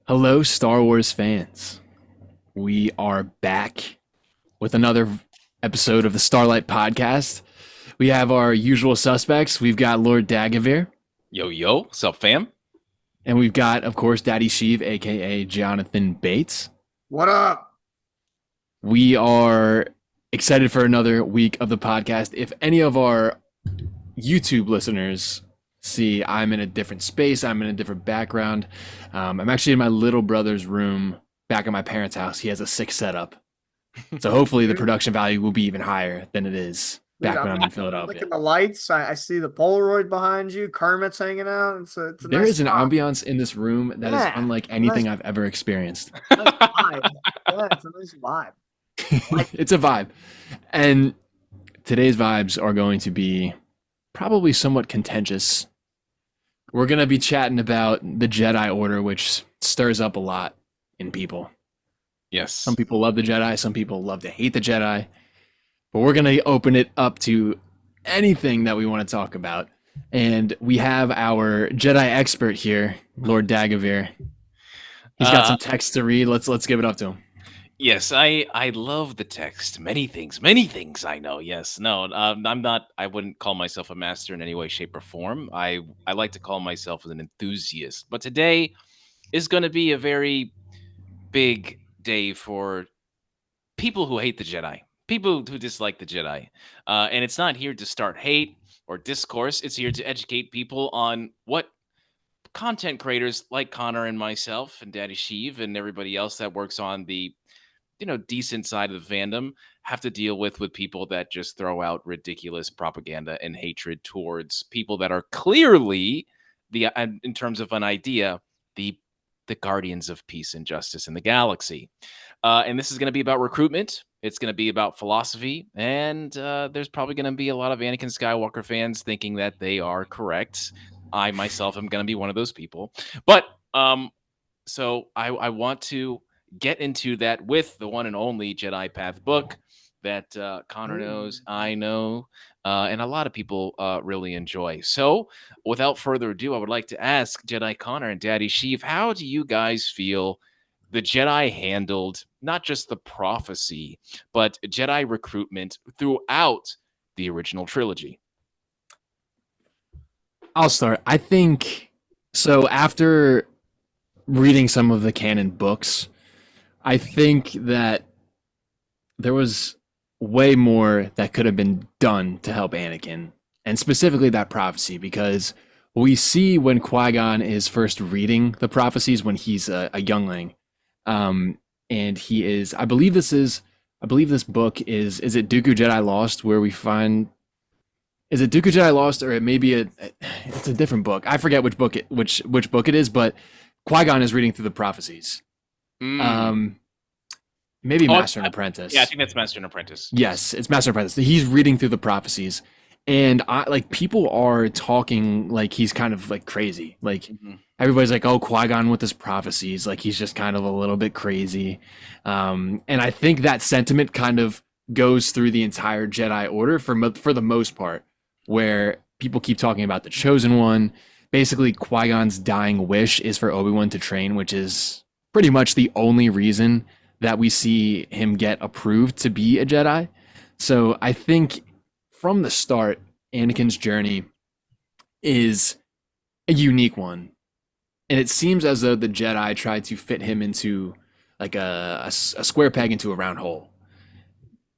Hello, Star Wars fans. We are back with another episode of the Starlight Podcast. We have our usual suspects. We've got Lord Dagovere, Yo, yo, what's up, fam? and we've got, of course, Daddy Sheev, aka Jonathan Bates. What up? We are excited for another week of the podcast. If any of our YouTube listeners see I'm in a different space, I'm in a different background. I'm actually in my little brother's room back at my parents' house. He has a sick setup. So hopefully the production value will be even higher than it is back when I'm in Philadelphia. Look at the lights. I see the Polaroid behind you. Kermit's hanging out. It's a There nice is an spot. ambiance in this room that is unlike anything I've ever experienced. Nice vibe. Yeah, it's a nice vibe. It's a vibe. And today's vibes are going to be probably somewhat contentious. We're going to be chatting about the Jedi Order, which stirs up a lot in people. Yes. Some people love the Jedi, some people love to hate the Jedi. But we're going to open it up to anything that we want to talk about. And we have our Jedi expert here, Lord Dagovere. He's got some text to read. Let's give it up to him. Yes, I love the text. Many things I know. Yes. No, I'm not, I wouldn't call myself a master in any way, shape, or form. I like to call myself an enthusiast. But today is going to be a very big day for people who hate the Jedi, people who dislike the Jedi. And it's not here to start hate or discourse. It's here to educate people on what content creators like Connor and myself and Daddy Sheev and everybody else that works on the decent side of the fandom have to deal with people that just throw out ridiculous propaganda and hatred towards people that are clearly in terms of an idea, the guardians of peace and justice in the galaxy. And this is going to be about recruitment. It's going to be about philosophy. And there's probably going to be a lot of Anakin Skywalker fans thinking that they are correct. I myself am going to be one of those people. But so I want to get into that with the one and only Jedi Path book that Connor knows, I know, and a lot of people really enjoy. So without further ado, I would like to ask Jedi Connor and Daddy Sheev, how do you guys feel the Jedi handled not just the prophecy, but Jedi recruitment throughout the original trilogy? I'll start. I think so. After reading some of the canon books, I think that there was way more that could have been done to help Anakin, and specifically that prophecy, because we see when Qui-Gon is first reading the prophecies when he's a youngling, and he is, I believe this book is it Dooku Jedi Lost, where we find, is it Dooku Jedi Lost, or it may be it's a different book. I forget which book it is, but Qui-Gon is reading through the prophecies. Maybe Master and Apprentice. Yeah, I think that's Master and Apprentice. Yes, it's Master and Apprentice. He's reading through the prophecies, and people are talking like he's kind of like crazy. Like everybody's like, "Oh, Qui-Gon with his prophecies, like he's just kind of a little bit crazy." And I think that sentiment kind of goes through the entire Jedi Order for the most part, where people keep talking about the Chosen One. Basically, Qui-Gon's dying wish is for Obi-Wan to train, which is pretty much the only reason that we see him get approved to be a Jedi. So I think from the start, Anakin's journey is a unique one. And it seems as though the Jedi tried to fit him into like a square peg into a round hole.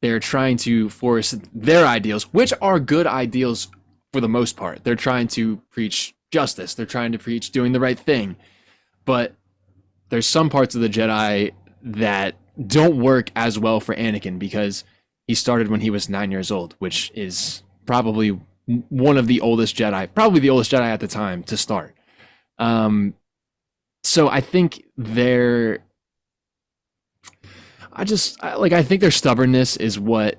They're trying to force their ideals, which are good ideals for the most part. They're trying to preach justice. They're trying to preach doing the right thing. But there's some parts of the Jedi that don't work as well for Anakin because he started when he was 9 years old, which is probably one of the oldest Jedi, probably the oldest Jedi at the time to start. So I think I think their stubbornness is what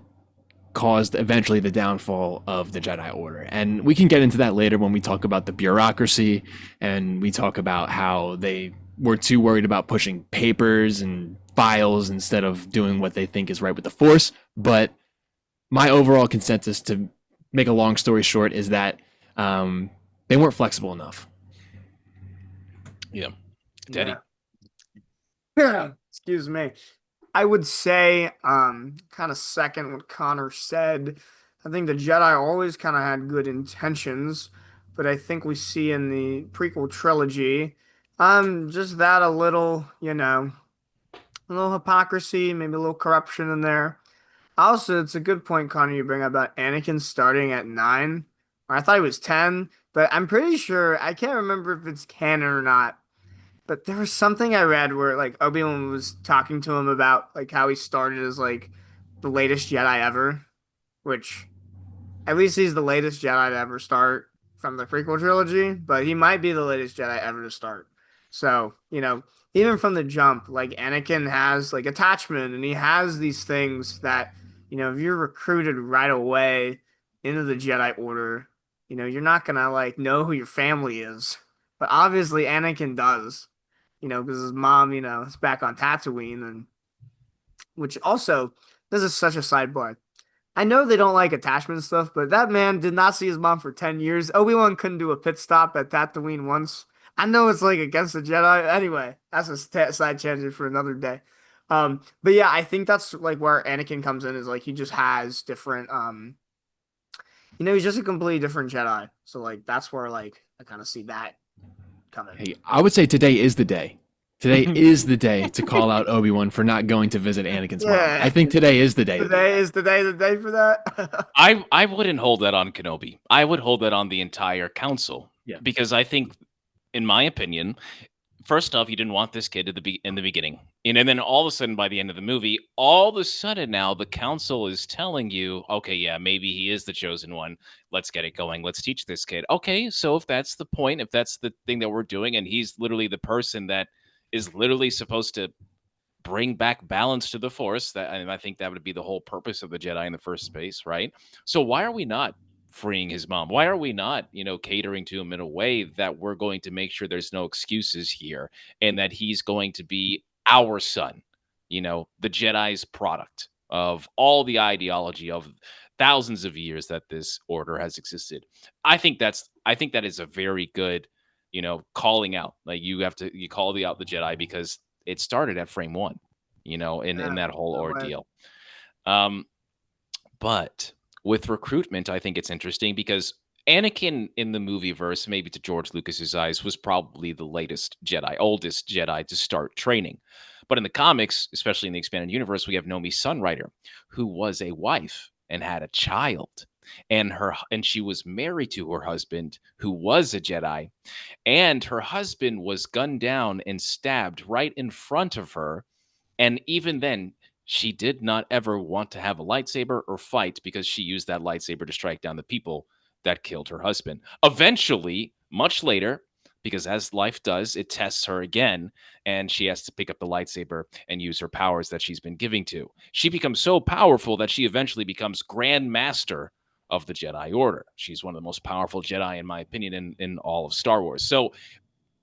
caused eventually the downfall of the Jedi Order. And we can get into that later when we talk about the bureaucracy and we talk about how they were too worried about pushing papers and files instead of doing what they think is right with the Force. But my overall consensus, to make a long story short, is that they weren't flexible enough. Yeah. Daddy? Excuse me. I would say, kind of second what Connor said. I think the Jedi always kind of had good intentions, but I think we see in the prequel trilogy, just that a little, a little hypocrisy, maybe a little corruption in there. Also, it's a good point, Connor, you bring up about Anakin starting at 9. Or I thought he was 10, but I'm pretty sure, I can't remember if it's canon or not. But there was something I read where like Obi-Wan was talking to him about like how he started as like the latest Jedi ever, which at least he's the latest Jedi to ever start from the prequel trilogy, but he might be the latest Jedi ever to start. So, even from the jump, like Anakin has like attachment and he has these things that, if you're recruited right away into the Jedi Order, you're not gonna like know who your family is. But obviously Anakin does, because his mom, is back on Tatooine, and which also, this is such a sidebar. I know they don't like attachment stuff, but that man did not see his mom for 10 years. Obi-Wan couldn't do a pit stop at Tatooine once. I know it's like against the Jedi. Anyway, that's a side tangent for another day. But yeah, I think that's like where Anakin comes in, is like he just has different he's just a completely different Jedi. So like that's where like I kind of see that coming. Hey, I would say today is the day. Today is the day to call out Obi-Wan for not going to visit Anakin's mom. I think today is the day. Today is the day for that. I wouldn't hold that on Kenobi. I would hold that on the entire council. Yeah. Because I think, in my opinion, first off, you didn't want this kid in the beginning. And then all of a sudden, by the end of the movie, all of a sudden now the council is telling you, okay, yeah, maybe he is the chosen one. Let's get it going. Let's teach this kid. Okay, so if that's the point, if that's the thing that we're doing, and he's literally the person that is literally supposed to bring back balance to the Force, and I think that would be the whole purpose of the Jedi in the first place, right? So why are we not freeing his mom? Why are we not, catering to him in a way that we're going to make sure there's no excuses here and that he's going to be our son, the Jedi's product of all the ideology of thousands of years that this order has existed? I think that is a very good, calling out. Like you call out the Jedi because it started at frame 1, in that whole ordeal. But with recruitment, I think it's interesting because Anakin in the movie verse, maybe to George Lucas's eyes, was probably the oldest Jedi to start training. But in the comics, especially in the expanded universe, we have Nomi's Sunrider, who was a wife and had a child. And she was married to her husband, who was a Jedi, and her husband was gunned down and stabbed right in front of her. And even then, she did not ever want to have a lightsaber or fight because she used that lightsaber to strike down the people that killed her husband. Eventually, much later, because as life does, it tests her again, and she has to pick up the lightsaber and use her powers that she's been giving to. She becomes so powerful that she eventually becomes Grand Master of the Jedi Order. She's one of the most powerful Jedi, in my opinion, in all of Star Wars. So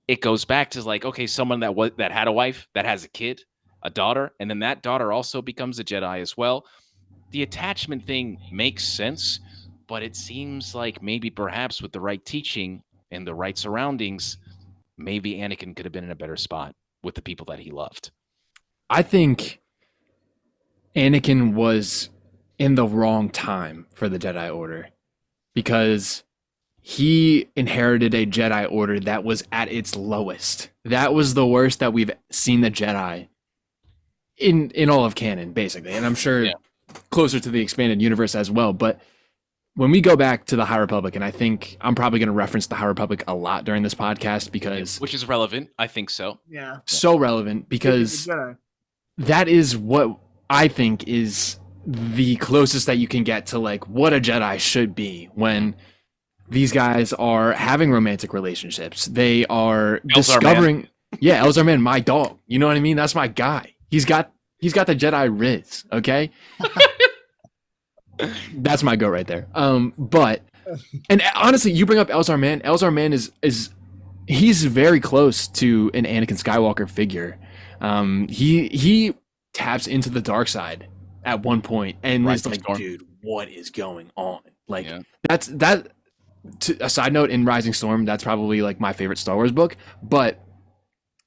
it goes back to like, okay, someone that had a wife, that has a kid, a daughter, and then that daughter also becomes a Jedi as well. The attachment thing makes sense, but it seems like maybe perhaps with the right teaching and the right surroundings, maybe Anakin could have been in a better spot with the people that he loved. I think Anakin was in the wrong time for the Jedi Order because he inherited a Jedi Order that was at its lowest. That was the worst that we've seen the Jedi in all of canon, basically. And I'm sure closer to the expanded universe as well. But when we go back to the High Republic, and I think I'm probably going to reference the High Republic a lot during this podcast because... Which is relevant. I think so. Yeah. So relevant because that is what I think is the closest that you can get to like what a Jedi should be when these guys are having romantic relationships. They are discovering... Yeah, Elzar Mann, my dog. You know what I mean? That's my guy. He's got the Jedi Riz, okay? That's my go right there. But and honestly, you bring up Elzar Mann. Elzar Mann is he's very close to an Anakin Skywalker figure. He taps into the dark side at one point and is like, dude, what is going on? Like that's a side note in Rising Storm. That's probably like my favorite Star Wars book, but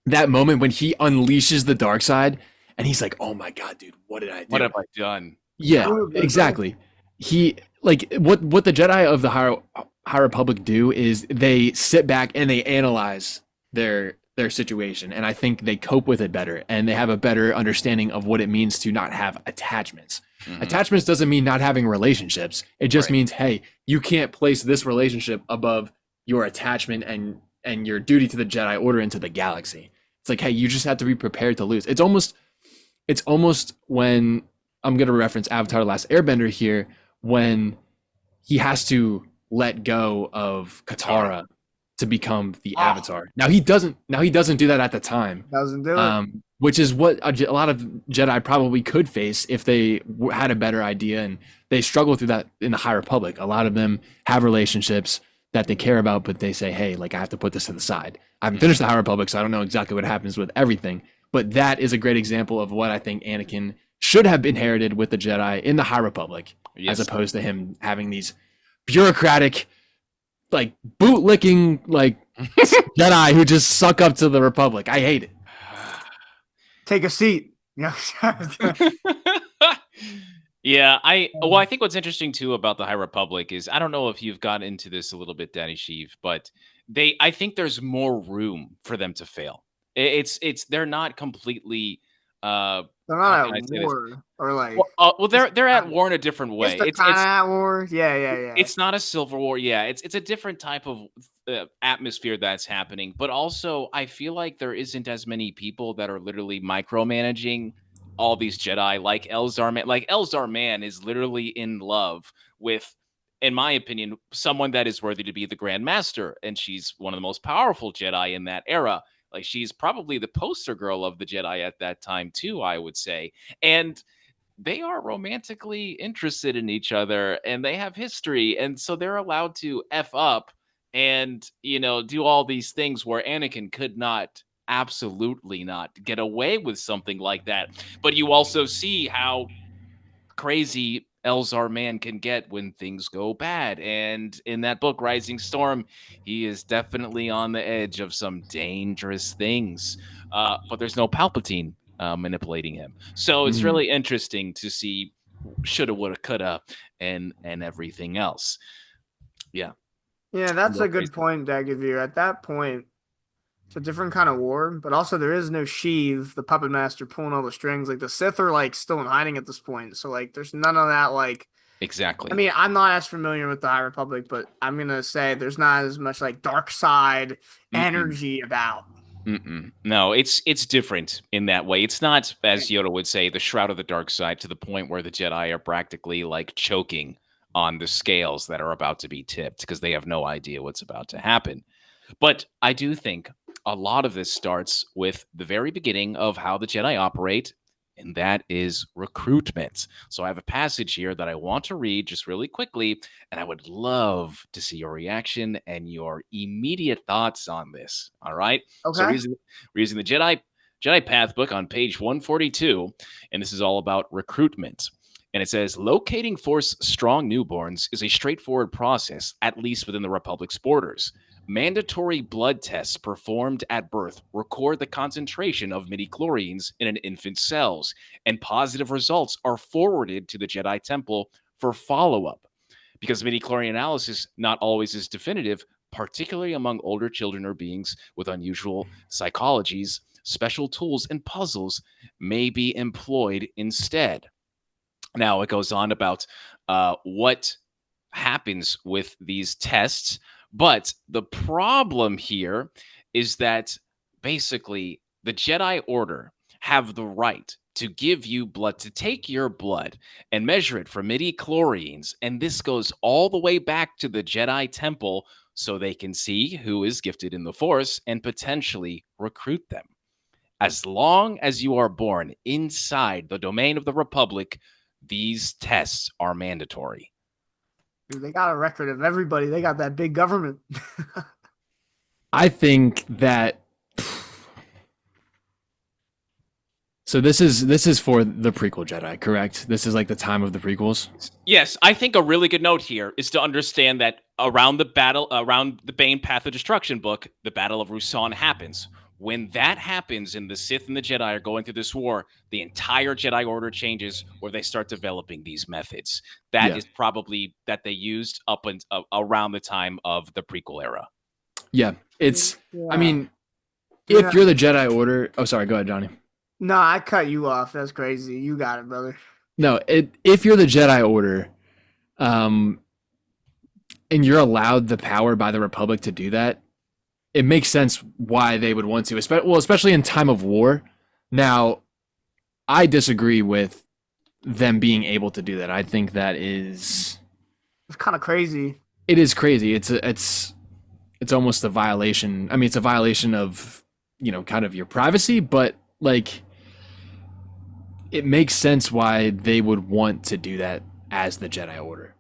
that moment when he unleashes the dark side and he's like, "Oh my god, dude, what did I do? What have I done?" Yeah, exactly. He like what the Jedi of the High Republic do is they sit back and they analyze their situation, and I think they cope with it better, and they have a better understanding of what it means to not have attachments. Attachments doesn't mean not having relationships. It just means, hey, you can't place this relationship above your attachment and your duty to the Jedi Order and to the galaxy. It's like, hey, you just have to be prepared to lose. It's almost when I'm going to reference Avatar: The Last Airbender here, when he has to let go of Katara to become the Avatar. Now he doesn't do that at the time. Doesn't do it. Which is what a lot of Jedi probably could face if they had a better idea, and they struggle through that in the High Republic. A lot of them have relationships that they care about, but they say, hey, like, I have to put this to the side. I haven't finished the High Republic, so I don't know exactly what happens with everything. But that is a great example of what I think Anakin should have inherited with the Jedi in the High Republic, as opposed to him having these bureaucratic, like, bootlicking, like, Jedi who just suck up to the Republic. I hate it. Take a seat. Yeah, I think what's interesting too about the High Republic is, I don't know if you've got into this a little bit, Danny Sheev, but I think there's more room for them to fail. They're not completely they're not at war or like. Well, they're at war in a different way. It's kind of at war. Yeah. It's not a civil war. Yeah, it's a different type of atmosphere that's happening. But also, I feel like there isn't as many people that are literally micromanaging all these Jedi, like Elzar Man. Like, Elzar Man is literally in love with, in my opinion, someone that is worthy to be the Grand Master, and she's one of the most powerful Jedi in that era. Like, she's probably the poster girl of the Jedi at that time too, I would say. And they are romantically interested in each other, and they have history, and so they're allowed to F up and, do all these things where Anakin could not, absolutely not, get away with something like that. But you also see how crazy Elzar Man can get when things go bad. And in that book, Rising Storm, he is definitely on the edge of some dangerous things. But there's no Palpatine manipulating him. So it's really interesting to see shoulda, woulda, coulda, and everything else. Yeah. Yeah, that's a good point, Dagovere. At that point, it's a different kind of war, but also there is no Sheev, the puppet master, pulling all the strings. Like, the Sith are like still in hiding at this point, so like there's none of that. Like, exactly. I mean, I'm not as familiar with the High Republic, but I'm gonna say there's not as much like dark side energy about. No, it's different in that way. It's not, as Yoda would say, the shroud of the dark side, to the point where the Jedi are practically like choking on the scales that are about to be tipped because they have no idea what's about to happen. But I do think a lot of this starts with the very beginning of how the Jedi operate, and that is recruitment. So I have a passage here that I want to read just really quickly, and I would love to see your reaction and your immediate thoughts on this. All right? Okay. So we're using the Jedi Path book on page 142, and this is all about recruitment. And it says, locating Force strong newborns is a straightforward process, at least within the Republic's borders. Mandatory blood tests performed at birth record the concentration of midichlorians in an infant's cells, and positive results are forwarded to the Jedi Temple for follow-up. Because midichlorian analysis not always is definitive, particularly among older children or beings with unusual psychologies, special tools and puzzles may be employed instead. Now, it goes on about what happens with these tests. But the problem here is that basically the Jedi Order have the right to give you blood, to take your blood and measure it for midichlorians. And this goes all the way back to the Jedi Temple so they can see who is gifted in the Force and potentially recruit them. As long as you are born inside the domain of the Republic, these tests are mandatory. They got a record of everybody. They got that big government. I think that. So this is for the prequel Jedi, correct? This is like the time of the prequels. Yes, I think a really good note here is to understand that around the Bane Path of Destruction book, the Battle of Ruusan happens. When that happens and the Sith and the Jedi are going through this war, the entire Jedi Order changes where they start developing these methods. That is probably that they used up around the time of the prequel era. Yeah. I mean, if you're the Jedi Order... Oh, sorry. Go ahead, Johnny. No, I cut you off. That's crazy. You got it, brother. No, if you're the Jedi Order, and you're allowed the power by the Republic to do that, it makes sense why they would want to, especially in time of war. Now, I disagree with them being able to do that. I think that it's kind of crazy. It is crazy. It's almost a violation. I mean, it's a violation of, kind of your privacy, but like it makes sense why they would want to do that as the Jedi Order.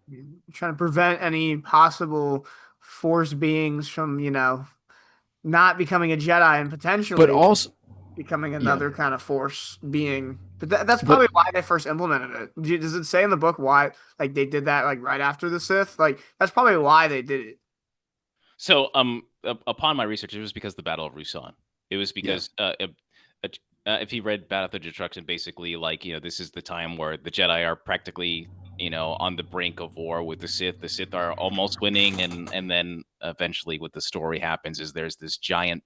Trying to prevent any possible Force beings from, not becoming a Jedi and potentially but also becoming another kind of Force being. But that's probably why they first implemented it. Does it say in the book why like they did that like right after the Sith? Like that's probably why they did it. So upon my research, it was because the Battle of Rusan. It was because if you read Battle of the Destruction, basically like, this is the time where the Jedi are practically on the brink of war with the Sith. The Sith are almost winning, and then eventually what the story happens is there's this giant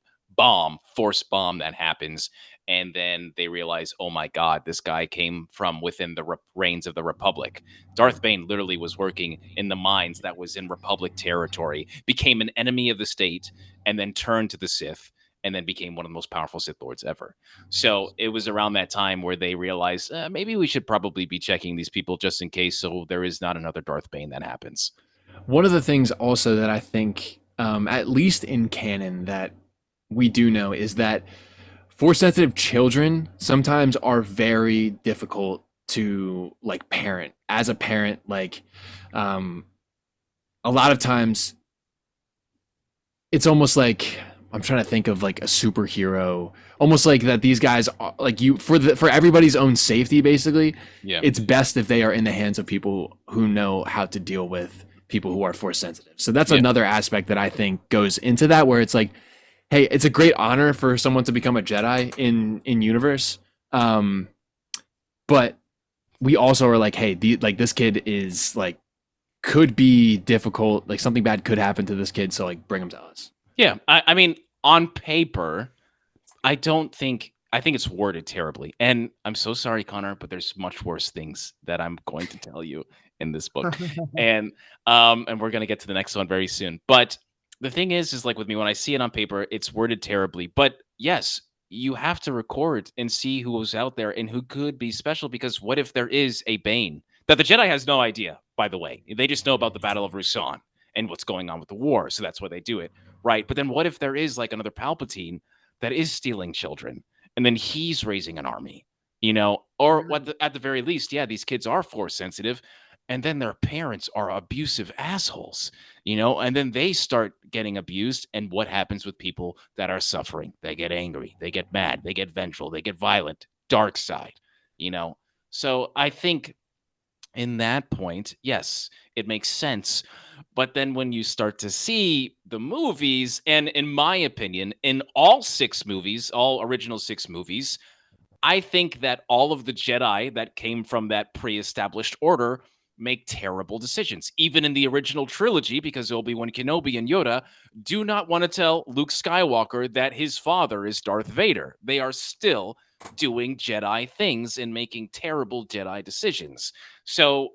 force bomb that happens, and then they realize, oh my god, this guy came from within the reigns of the Republic. Darth Bane literally was working in the mines that was in Republic territory, became an enemy of the state, and then turned to the Sith, and then became one of the most powerful Sith Lords ever. So it was around that time where they realized maybe we should probably be checking these people just in case, so there is not another Darth Bane that happens. One of the things also that I think, at least in canon, that we do know is that Force-sensitive children sometimes are very difficult to like parent. As a parent, like a lot of times it's almost like, I'm trying to think of like a superhero, almost like that these guys are, like for everybody's own safety, basically. Yeah. It's best if they are in the hands of people who know how to deal with people who are Force sensitive. So that's another aspect that I think goes into that, where it's like, hey, it's a great honor for someone to become a Jedi in universe. But we also are like, hey, this kid is like, could be difficult. Like something bad could happen to this kid. So like bring him to us. Yeah, I mean, on paper, I think it's worded terribly. And I'm so sorry, Connor, but there's much worse things that I'm going to tell you in this book. and we're going to get to the next one very soon. But the thing is like with me, when I see it on paper, it's worded terribly. But yes, you have to record and see who was out there and who could be special, because what if there is a Bane that the Jedi has no idea, by the way? They just know about the Battle of Rusan and what's going on with the war. So that's why they do it. Right. But then what if there is like another Palpatine that is stealing children, and then he's raising an army, or at the very least, these kids are Force sensitive, and then their parents are abusive assholes, and then they start getting abused. And what happens with people that are suffering? They get angry, they get mad, they get vengeful, they get violent, dark side, So I think in that point, yes, it makes sense. But then when you start to see the movies, and in my opinion, in all original 6 movies, I think that all of the Jedi that came from that pre-established order make terrible decisions. Even in the original trilogy, because Obi-Wan Kenobi and Yoda do not want to tell Luke Skywalker that his father is Darth Vader. They are still doing Jedi things and making terrible Jedi decisions. So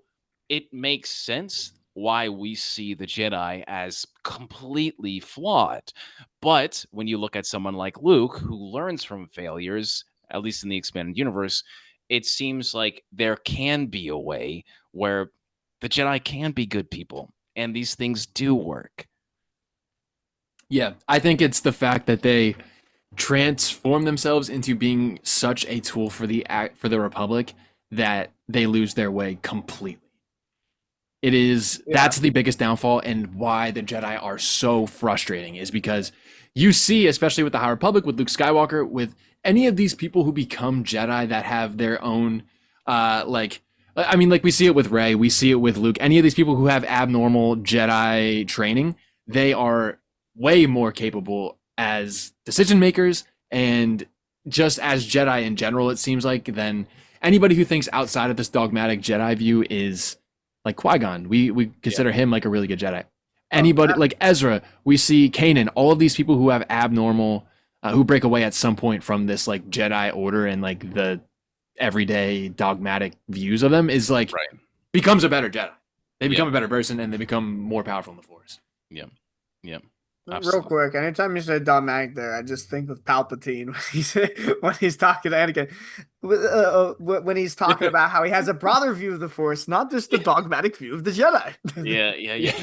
it makes sense why we see the Jedi as completely flawed. But when you look at someone like Luke, who learns from failures, at least in the expanded universe, it seems like there can be a way where the Jedi can be good people, and these things do work. Yeah, I think it's the fact that they transform themselves into being such a tool for the Republic that they lose their way completely. That's the biggest downfall, and why the Jedi are so frustrating is because you see, especially with the High Republic, with Luke Skywalker, with any of these people who become Jedi that have their own, we see it with Rey, we see it with Luke, any of these people who have abnormal Jedi training, they are way more capable as decision makers And just as Jedi in general, it seems like, then anybody who thinks outside of this dogmatic Jedi view is like Qui-Gon. We consider him like a really good Jedi. Anybody like Ezra, we see Kanan, all of these people who have abnormal, who break away at some point from this like Jedi Order and like the everyday dogmatic views of them is like becomes a better Jedi. They become a better person and they become more powerful in the Force. Yeah. Real quick, anytime you say dogmatic there, I just think of Palpatine when he's talking to Anakin. When he's talking about how he has a broader view of the Force, not just the dogmatic view of the Jedi. Yeah.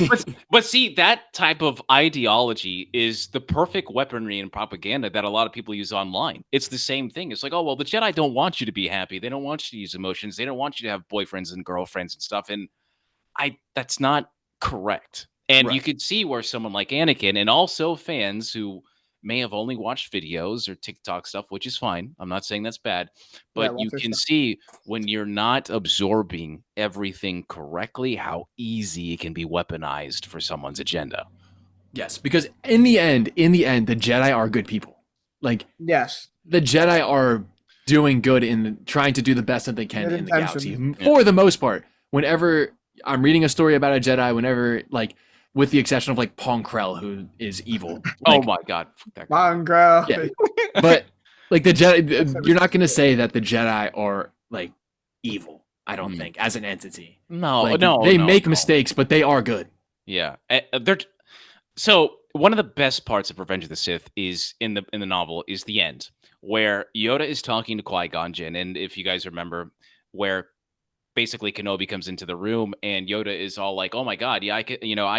But see, that type of ideology is the perfect weaponry and propaganda that a lot of people use online. It's the same thing. It's like, oh, well, the Jedi don't want you to be happy. They don't want you to use emotions. They don't want you to have boyfriends and girlfriends and stuff. And that's not correct. And you could see where someone like Anakin and also fans who may have only watched videos or TikTok stuff, which is fine. I'm not saying that's bad, but you can see when you're not absorbing everything correctly, how easy it can be weaponized for someone's agenda. Yes, because in the end, the Jedi are good people. Like, yes, the Jedi are doing good in trying to do the best that they can in the galaxy for the most part. Whenever I'm reading a story about a Jedi, whenever like, with the exception of like Pong Krell, who is evil. Like, oh my God, Pong Krell. Yeah. But like the Jedi, you're not going to say that the Jedi are like evil. I don't think as an entity. They make mistakes, but they are good. Yeah, so one of the best parts of Revenge of the Sith is in the novel is the end where Yoda is talking to Qui-Gon Jinn, and if you guys remember, where basically Kenobi comes into the room and Yoda is all like, oh my God, yeah, I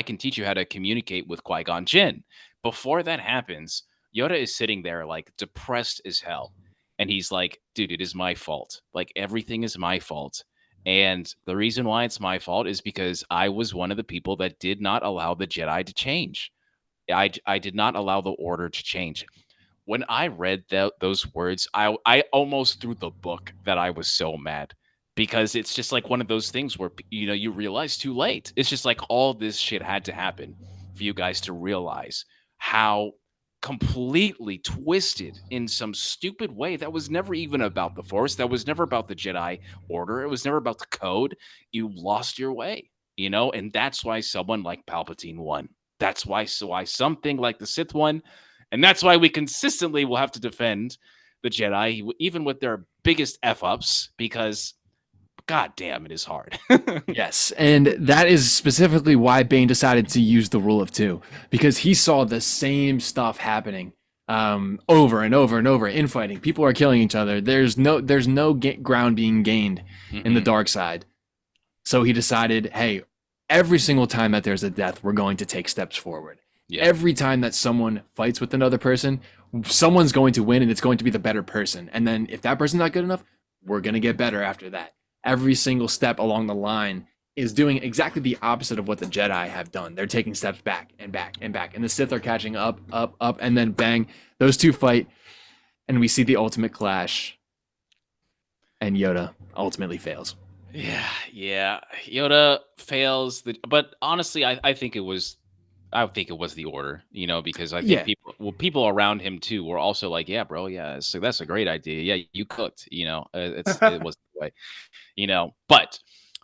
can teach you how to communicate with Qui-Gon Jinn. Before that happens, Yoda is sitting there like depressed as hell. And he's like, dude, it is my fault. Like everything is my fault. And the reason why it's my fault is because I was one of the people that did not allow the Jedi to change. I did not allow the Order to change. When I read those words, I almost threw the book that I was so mad. Because it's just like one of those things where, you realize too late. It's just like all this shit had to happen for you guys to realize how completely twisted in some stupid way that was never even about the Force. That was never about the Jedi Order. It was never about the code. You lost your way, and that's why someone like Palpatine won. That's why something like the Sith won. And that's why we consistently will have to defend the Jedi, even with their biggest F-ups, because God damn, it is hard. Yes, and that is specifically why Bane decided to use the rule of two, because he saw the same stuff happening over and over and over, infighting. People are killing each other. There's no ground being gained in the dark side. So he decided, hey, every single time that there's a death, we're going to take steps forward. Yeah. Every time that someone fights with another person, someone's going to win, and it's going to be the better person. And then if that person's not good enough, we're going to get better after that. Every single step along the line is doing exactly the opposite of what the Jedi have done. They're taking steps back and back and back. And the Sith are catching up, and then bang, those two fight. And we see the ultimate clash. And Yoda ultimately fails. Yeah. Yoda fails. But honestly, I think it was the Order, because I think people around him too were also like, yeah, bro, yeah, so that's a great idea. Yeah, you cooked, it was the way, But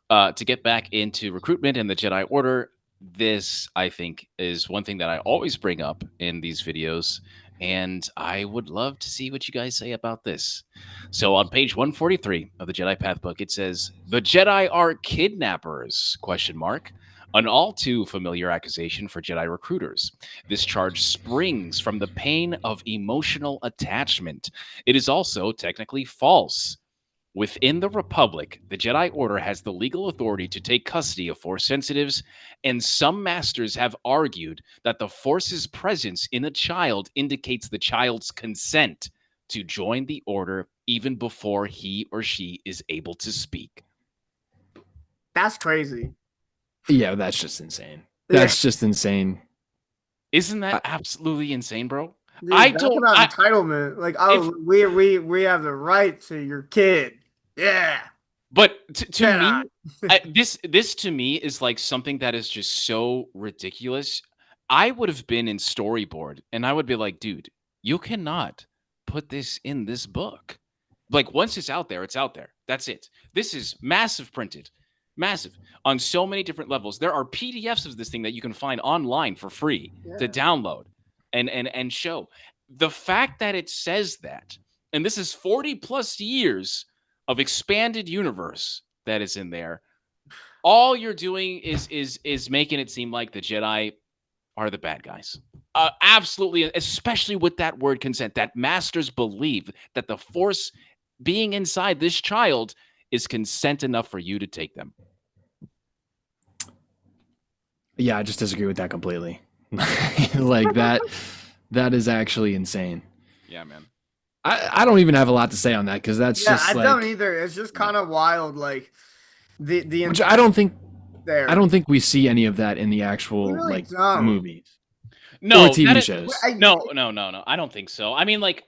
to get back into recruitment and the Jedi Order, this I think is one thing that I always bring up in these videos, and I would love to see what you guys say about this. So on page 143 of the Jedi Path book, it says, "The Jedi are kidnappers?" ? An all too familiar accusation for Jedi recruiters. This charge springs from the pain of emotional attachment. It is also technically false. Within the Republic, the Jedi Order has the legal authority to take custody of Force sensitives, and some masters have argued that the Force's presence in a child indicates the child's consent to join the Order even before he or she is able to speak. That's crazy. Yeah, that's just insane. That's just insane. Isn't that absolutely insane, bro? Dude, entitlement. Like, we have the right to your kid. Yeah. But to me, this to me is like something that is just so ridiculous. I would have been in storyboard and I would be like, dude, you cannot put this in this book. Like, once it's out there, it's out there. That's it. This is massive printed, massive on so many different levels. There are PDFs of this thing that you can find online for free to download and show. The fact that it says that, and this is 40 plus years of expanded universe that is in there. All you're doing is making it seem like the Jedi are the bad guys. Absolutely, especially with that word consent, that masters believe that the Force being inside this child is consent enough for you to take them. Yeah, I just disagree with that completely. Like that is actually insane. Yeah, man. I don't even have a lot to say on that because that's just I like, don't either. It's just kind of wild, like the which I don't think there. I don't think we see any of that in the actual really like don't. movies. No, or TV shows. No. I don't think so. I mean, like,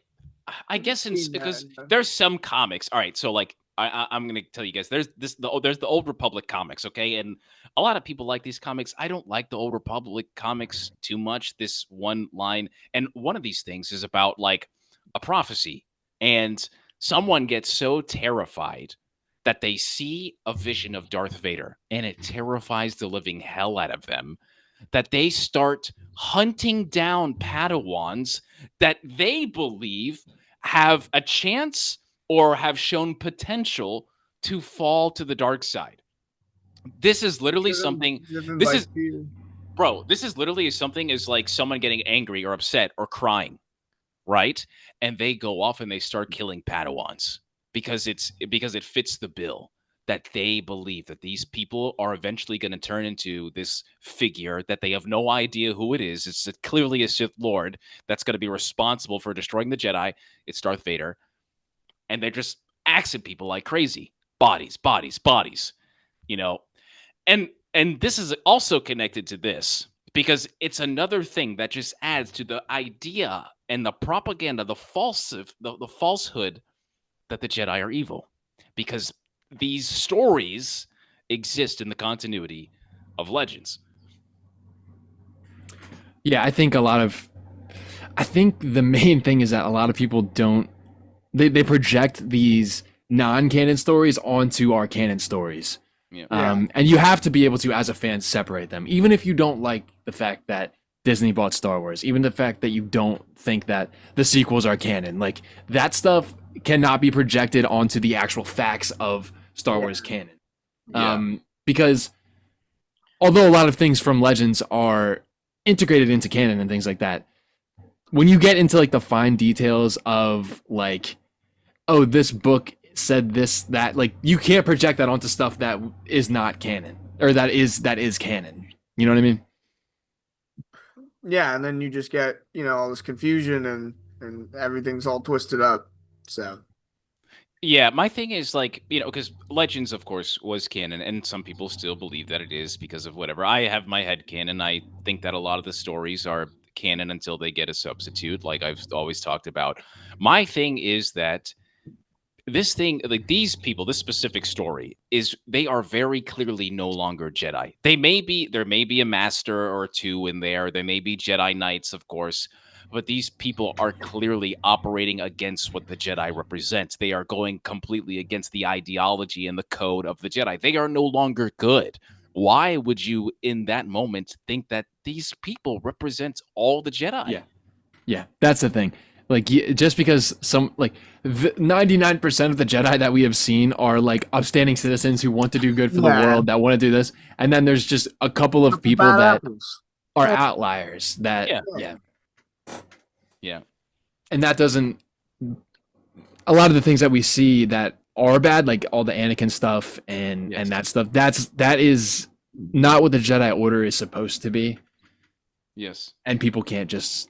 I guess because there's some comics. All right, so like I'm gonna tell you guys, there's the Old Republic comics, okay, and a lot of people like these comics. I don't like the Old Republic comics too much. This one line, and one of these things is about like a prophecy, and someone gets so terrified that they see a vision of Darth Vader, and it terrifies the living hell out of them, that they start hunting down Padawans that they believe have a chance or have shown potential to fall to the dark side. This is literally something. This is literally something is like someone getting angry or upset or crying, right? And they go off and they start killing Padawans because it fits the bill that they believe that these people are eventually going to turn into this figure that they have no idea who it is. It's clearly a Sith Lord that's going to be responsible for destroying the Jedi. It's Darth Vader. And they're just axing people like crazy. Bodies, bodies, bodies. You know, and this is also connected to this because it's another thing that just adds to the idea and the propaganda, the falsehood that the Jedi are evil. Because these stories exist in the continuity of Legends. Yeah, I think the main thing is that a lot of people don't, they project these non-canon stories onto our canon stories. Yeah. And you have to be able to, as a fan, separate them. Even if you don't like the fact that Disney bought Star Wars, even the fact that you don't think that the sequels are canon, like that stuff cannot be projected onto the actual facts of Star Wars canon. Because although a lot of things from Legends are integrated into canon and things like that, when you get into like the fine details of like, oh, this book said this, that, like you can't project that onto stuff that is not canon or that is canon. You know what I mean? Yeah, and then you just get, all this confusion and everything's all twisted up. So yeah, my thing is like, because Legends, of course, was canon, and some people still believe that it is because of whatever. I have my head canon. I think that a lot of the stories are canon until they get a substitute, like I've always talked about. My thing is that this thing, like these people, this specific story they are very clearly no longer Jedi. There may be a master or two in there. There may be Jedi Knights, of course, but these people are clearly operating against what the Jedi represents. They are going completely against the ideology and the code of the Jedi. They are no longer good. Why would you, in that moment, think that these people represent all the Jedi? Yeah, that's the thing. Like, just because 99% of the Jedi that we have seen are like upstanding citizens who want to do good for the world, that want to do this, and then there's just a couple of people that are outliers. That yeah, and that doesn't. A lot of the things that we see that are bad, like all the Anakin stuff and that stuff, that is not what the Jedi Order is supposed to be. Yes, and people can't just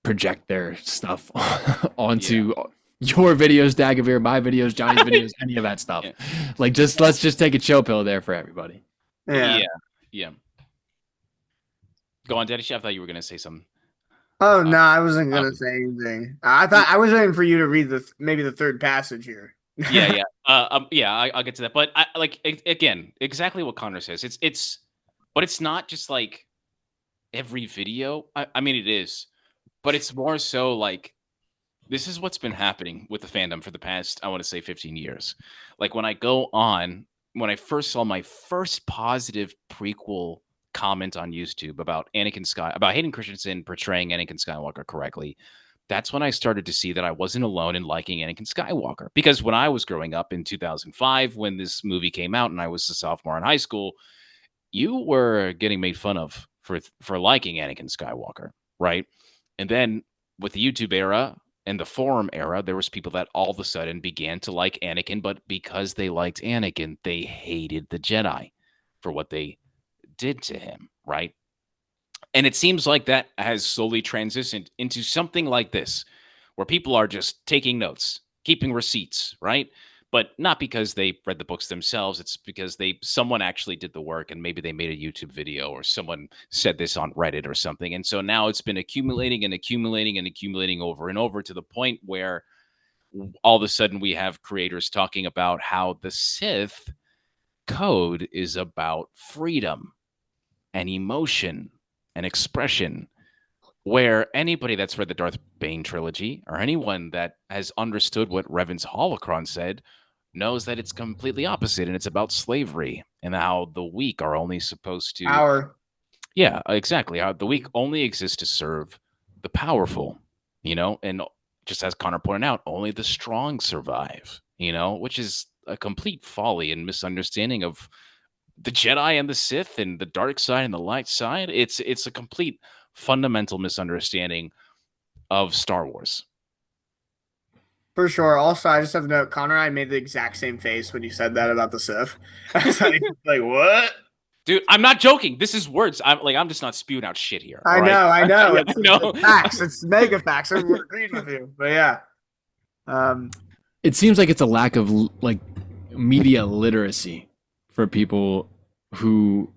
project their stuff onto your videos, Dagovere, my videos, Johnny's videos, any of that stuff. Like, let's just take a chill pill there for everybody. Yeah. Go on, Daddy Chef. I thought you were gonna say something. Oh no, I wasn't gonna say anything. I thought I was waiting for you to read maybe the third passage here. I'll get to that. But again, exactly what Connor says. But it's not just like every video. I mean, it is. But it's more so like this is what's been happening with the fandom for the past, I want to say 15 years. Like when I first saw my first positive prequel comment on YouTube about about Hayden Christensen portraying Anakin Skywalker correctly, that's when I started to see that I wasn't alone in liking Anakin Skywalker. Because when I was growing up in 2005, when this movie came out and I was a sophomore in high school, you were getting made fun of for liking Anakin Skywalker, right? And then with the YouTube era and the forum era, there was people that all of a sudden began to like Anakin, but because they liked Anakin, they hated the Jedi for what they did to him, right? And it seems like that has slowly transitioned into something like this, where people are just taking notes, keeping receipts, right? But not because they read the books themselves. It's because someone actually did the work, and maybe they made a YouTube video or someone said this on Reddit or something. And so now it's been accumulating and accumulating and accumulating over and over to the point where all of a sudden we have creators talking about how the Sith code is about freedom and emotion and expression, where anybody that's read the Darth Bane trilogy or anyone that has understood what Revan's holocron said knows that it's completely opposite, and it's about slavery and how the weak are only supposed to yeah, exactly, how the weak only exist to serve the powerful, and just as Connor pointed out, only the strong survive, which is a complete folly and misunderstanding of the Jedi and the Sith and the dark side and the light side. It's a complete fundamental misunderstanding of Star Wars. For sure. Also, I just have to note, Connor and I made the exact same face when you said that about the Sith. I was like, what? Dude, I'm not joking. This is words. I'm just not spewing out shit here. I know. Yeah, It's facts. It's mega facts. I'm agreeing with you. But yeah. It seems like it's a lack of like media literacy for people who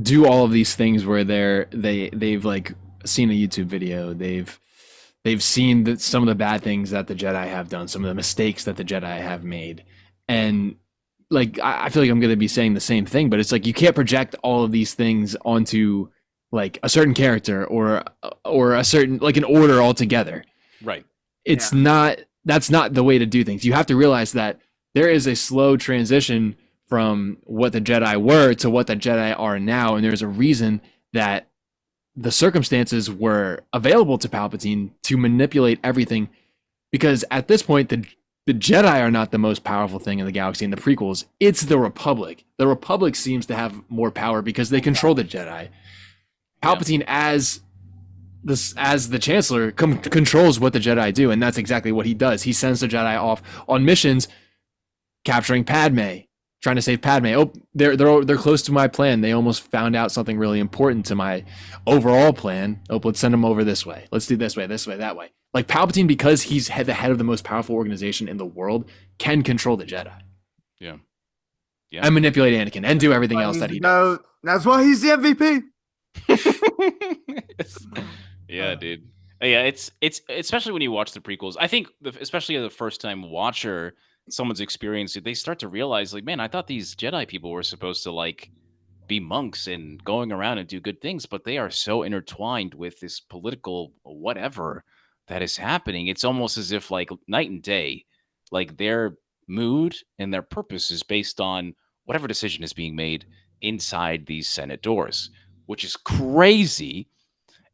do all of these things where they've like seen a YouTube video, they've seen some of the bad things that the Jedi have done, some of the mistakes that the Jedi have made, and like I feel like I'm going to be saying the same thing, but it's like you can't project all of these things onto like a certain character or a certain like an order altogether. Right. It's not. That's not the way to do things. You have to realize that there is a slow transition from what the Jedi were to what the Jedi are now, and there's a reason that the circumstances were available to Palpatine to manipulate everything, because at this point the Jedi are not the most powerful thing in the galaxy in the prequels. It's the Republic. The Republic seems to have more power because they control the Jedi. Palpatine as the Chancellor controls what the Jedi do, and that's exactly what he does. He sends the Jedi off on missions, capturing Padme, trying to save Padme. Oh, they're close to my plan. They almost found out something really important to my overall plan. Oh, let's send them over this way. Let's do this way, that way. Like Palpatine, because he's the head of the most powerful organization in the world, can control the Jedi. Yeah. And manipulate Anakin and do everything else that he does. That's why he's the MVP. Yeah, dude. Yeah, it's especially when you watch the prequels. I think especially as a first time watcher, someone's experienced it, they start to realize like, man, I thought these Jedi people were supposed to like be monks and going around and do good things, but they are so intertwined with this political whatever that is happening. It's almost as if like night and day, like their mood and their purpose is based on whatever decision is being made inside these Senate doors, which is crazy,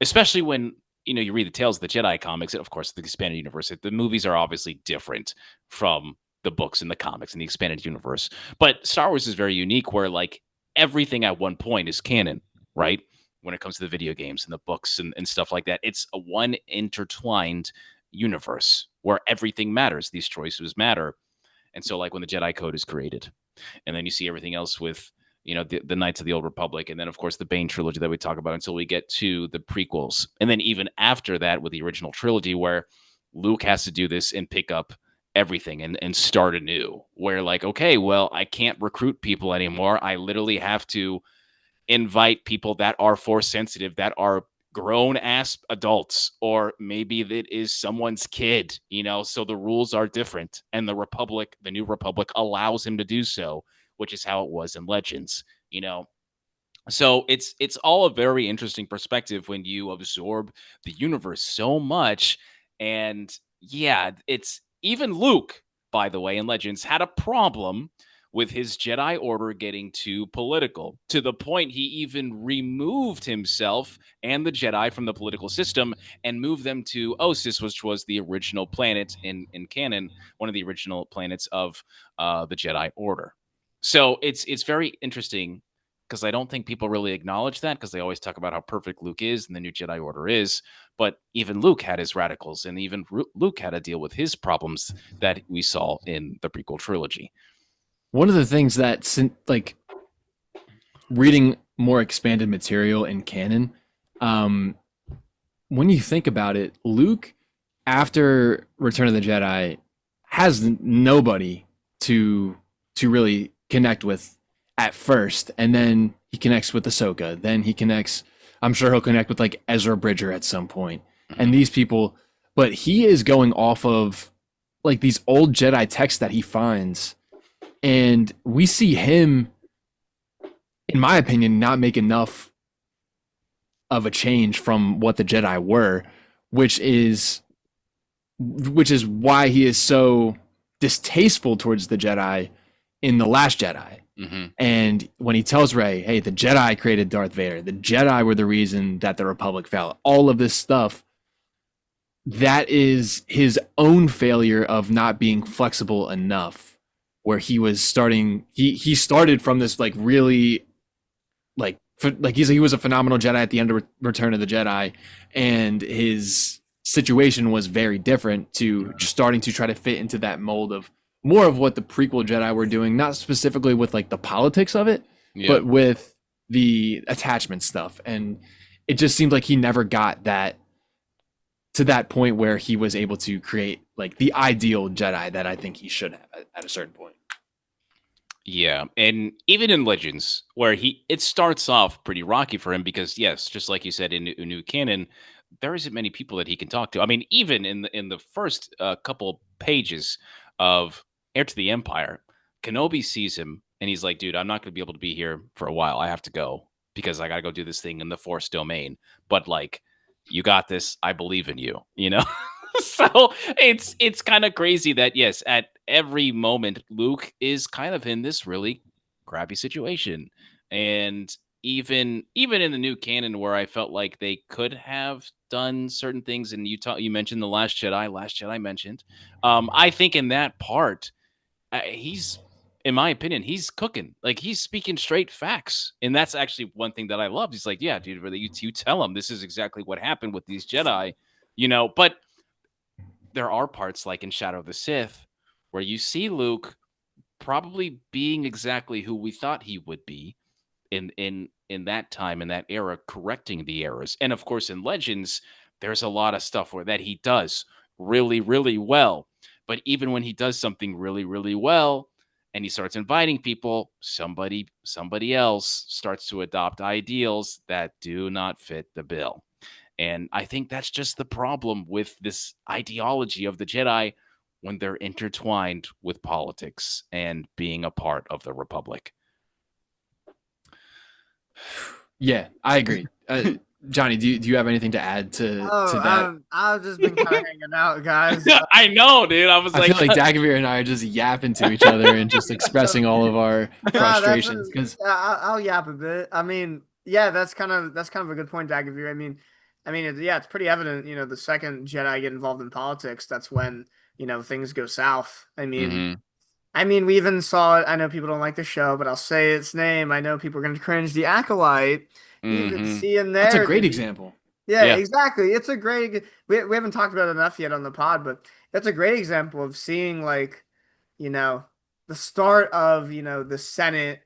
especially when you read the Tales of the Jedi comics, and of course the expanded universe. The movies are obviously different from the books and the comics and the expanded universe, but Star Wars is very unique, where like everything at one point is canon, right? When it comes to the video games and the books and stuff like that, it's a one intertwined universe where everything matters. These choices matter. And so like when the Jedi Code is created, and then you see everything else with the Knights of the Old Republic, and then of course the Bane trilogy that we talk about until we get to the prequels, and then even after that with the original trilogy, where Luke has to do this and pick up everything and start anew, where like, okay, well, I can't recruit people anymore. I literally have to invite people that are Force sensitive, that are grown ass adults, or maybe that is someone's kid, so the rules are different, and the new Republic allows him to do so, which is how it was in Legends, So it's all a very interesting perspective when you absorb the universe so much, and yeah, it's even Luke, by the way, in Legends had a problem with his Jedi Order getting too political, to the point he even removed himself and the Jedi from the political system and moved them to Ossus, which was the original planet in canon, one of the original planets of the Jedi Order. So it's very interesting because I don't think people really acknowledge that, because they always talk about how perfect Luke is and the new Jedi Order is. But even Luke had his radicals, and even Luke had to deal with his problems that we saw in the prequel trilogy. One of the things that, like, reading more expanded material in canon, when you think about it, Luke, after Return of the Jedi, has nobody to really connect with at first, and then he connects with Ahsoka. Then he connects. I'm sure he'll connect with like Ezra Bridger at some point, and these people. But he is going off of like these old Jedi texts that he finds, and we see him, in my opinion, not make enough of a change from what the Jedi were, which is why he is so distasteful towards the Jedi in The Last Jedi. Mm-hmm. And when he tells Rey, hey, the Jedi created Darth Vader, the Jedi were the reason that the Republic fell, all of this stuff, that is his own failure of not being flexible enough, where he was starting, he started from this like really he was a phenomenal Jedi at the end of Return of the Jedi, and his situation was very different to starting to try to fit into that mold of more of what the prequel Jedi were doing, not specifically with like the politics of it, but with the attachment stuff. And it just seemed like he never got that to that point where he was able to create like the ideal Jedi that I think he should have at a certain point. Yeah, and even in Legends, where it starts off pretty rocky for him, because yes, just like you said, in new canon, there isn't many people that he can talk to. I mean, even in the first couple pages of Heir to the Empire, Kenobi sees him and he's like, dude, I'm not going to be able to be here for a while. I have to go because I got to go do this thing in the Force domain. But like, you got this. I believe in you, you know? So it's kind of crazy that, yes, at every moment, Luke is kind of in this really crappy situation. And even in the new canon, where I felt like they could have done certain things, and you mentioned the Last Jedi mentioned, I think in that part, he's, in my opinion, he's cooking. Like, he's speaking straight facts. And that's actually one thing that I loved. He's like, yeah, dude, you tell him this is exactly what happened with these Jedi, you know. But there are parts like in Shadow of the Sith where you see Luke probably being exactly who we thought he would be in that time, in that era, correcting the errors. And of course, in Legends, there's a lot of stuff that he does really, really well. But even when he does something really, really well, and he starts inviting people, somebody else starts to adopt ideals that do not fit the bill. And I think that's just the problem with this ideology of the Jedi when they're intertwined with politics and being a part of the Republic. Yeah, I agree. Jonny, do you have anything to add to that? I've just been kind of hanging out, guys. I know, dude. I feel like Dagovere and I are just yapping to each other and just expressing all of our frustrations. Because I'll yap a bit. I mean, yeah, that's kind of a good point, Dagovere. I mean, it's pretty evident. You know, the second Jedi get involved in politics, that's when things go south. I mean, we even saw it. I know people don't like the show, but I'll say its name. I know people are going to cringe. The Acolyte. Even seeing there. That's a great example. Yeah, exactly. It's a great. We haven't talked about it enough yet on the pod, but that's a great example of seeing the start of the Senate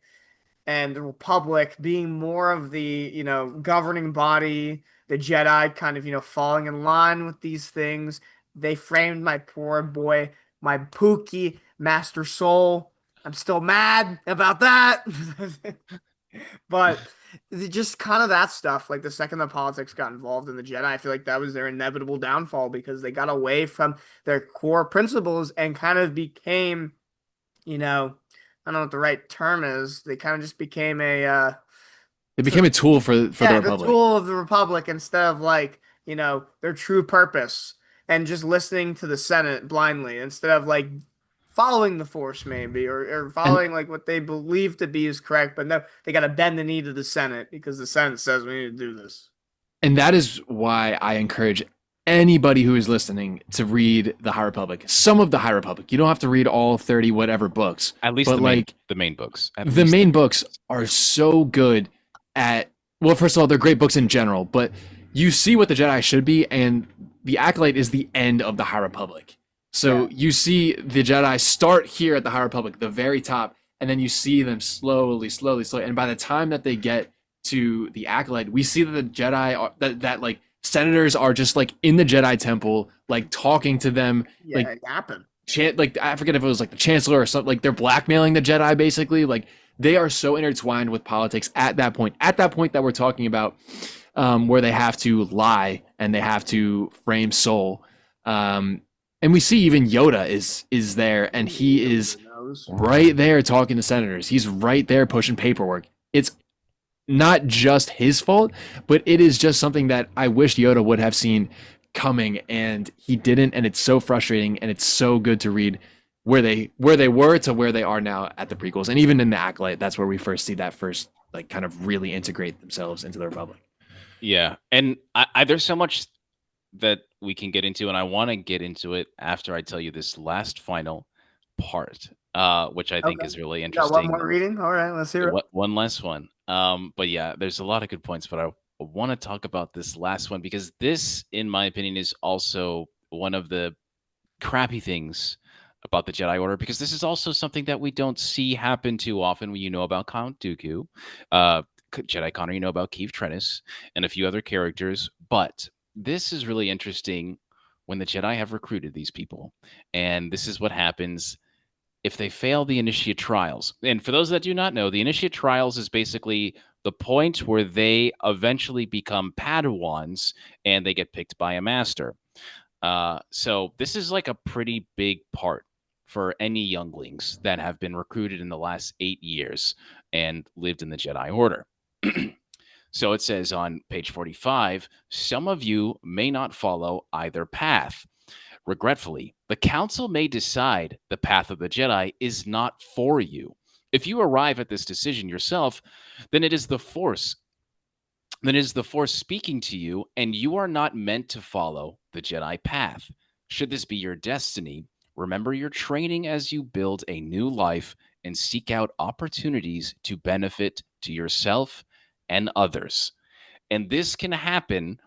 and the Republic being more of the governing body. The Jedi kind of falling in line with these things. They framed my poor boy, my Pookie Master Soul. I'm still mad about that. But just kind of that stuff, like the second the politics got involved in the Jedi, I feel like that was their inevitable downfall, because they got away from their core principles and kind of became, I don't know what the right term is. They kind of just became a tool for the Republic. The tool of the Republic instead of their true purpose. and just listening to the Senate blindly instead of like following the Force maybe or And following like what they believe to be is correct, but no, they got to bend the knee to the Senate because the Senate says we need to do this. and that is why I encourage anybody who is listening to read the High Republic. Some of the High Republic. You don't have to read all 30 whatever books. At least but the main books. The main books are so good at, well, first of all, they're great books in general, but you see what the Jedi should be, and the Acolyte is the end of the High Republic. So you see the Jedi start here at the High Republic, the very top, and then you see them slowly. And by the time that they get to the Acolyte, we see that the Jedi are, that like senators are just like in the Jedi Temple, like talking to them, like happen. Like I forget if it was like the Chancellor or something. Like they're blackmailing the Jedi, basically. Like they are so intertwined with politics at that point. At that point that we're talking about, where they have to lie and they have to frame Soul. And we see even Yoda is there, and he is right there talking to senators. He's right there pushing paperwork. It's not just his fault, but it is just something that I wish Yoda would have seen coming, and he didn't. And it's so frustrating, and it's so good to read where they were to where they are now at the prequels, and even in the Acolyte. That's where we first see that first like kind of really integrate themselves into the Republic. Yeah, and I there's so much that we can get into, and I want to get into it after I tell you this last final part, which I think is really interesting. Got one more reading? All right, let's hear it. One last one. But yeah, there's a lot of good points, but I want to talk about this last one because this, in my opinion, is also one of the crappy things about the Jedi Order, because this is also something that we don't see happen too often. When you know about Count Dooku, Jedi Connor, you know about Keith Trennis, and a few other characters, but this is really interesting when the Jedi have recruited these people, and this is what happens if they fail the initiate trials. And for those that do not know, the initiate trials is basically the point where they eventually become Padawans and they get picked by a master. So this is like a pretty big part for any younglings that have been recruited in the last 8 years and lived in the Jedi Order. So it says on page 45, some of you may not follow either path. Regretfully, the council may decide the path of the Jedi is not for you. If you arrive at this decision yourself, then it is the Force. Then it is the Force speaking to you, and you are not meant to follow the Jedi path. Should this be your destiny, remember your training as you build a new life and seek out opportunities to benefit to yourself and others. And this can happen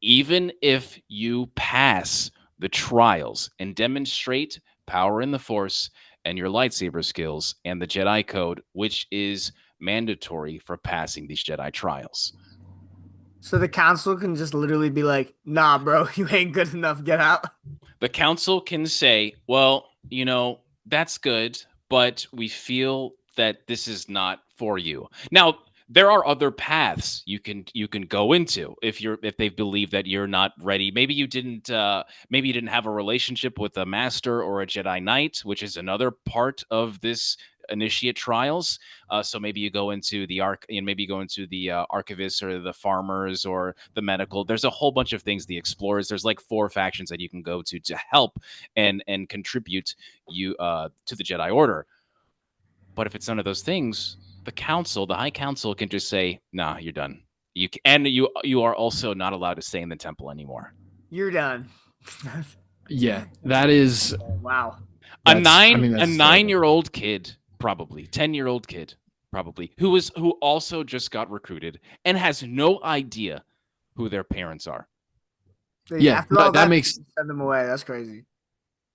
even if you pass the trials and demonstrate power in the Force and your lightsaber skills and the Jedi Code, which is mandatory for passing these Jedi trials. So the council can just literally be like, nah, bro, you ain't good enough. Get out. The council can say, well, that's good, but we feel that this is not for you. Now, there are other paths you can go into if they believe that you're not ready. Maybe you didn't have a relationship with a master or a Jedi Knight, which is another part of this initiate trials. So maybe you go into the archivists or the farmers or the medical. There's a whole bunch of things. The explorers. There's like 4 factions that you can go to help and contribute you to the Jedi Order. But if it's none of those things, the High Council can just say, "Nah, you're done. You are also not allowed to stay in the temple anymore. You're done." Yeah, that is wow. A 9-year-old kid, probably 10-year-old kid, probably who also just got recruited and has no idea who their parents are. Yeah, that makes send them away. That's crazy.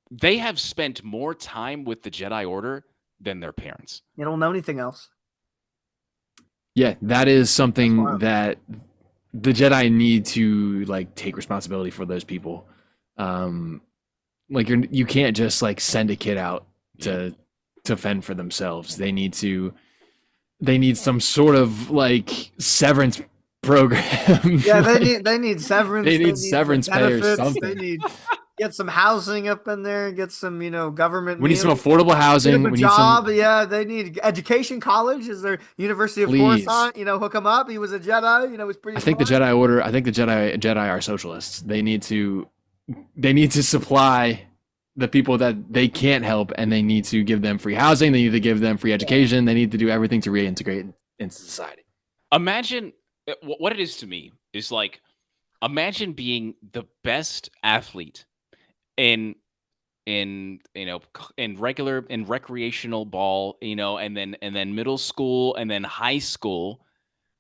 They have spent more time with the Jedi Order than their parents. You don't know anything else. Yeah, that is something that the Jedi need to like take responsibility for those people. Like you can't just like send a kid out to fend for themselves. They need some sort of like severance program. Yeah, they need severance. They need severance pay or something. They need get some housing up in there, get some, government. We need some affordable housing. We need job. Yeah, they need education. College is their University of Coruscant. Hook him up. He was a Jedi. He's pretty. I think the Jedi Order. I think the Jedi are socialists. They need to they need to supply the people that they can't help, and they need to give them free housing. They need to give them free education. They need to do everything to reintegrate into society. Imagine what it is to me is like, imagine being the best athlete in in recreational ball, and then middle school and then high school,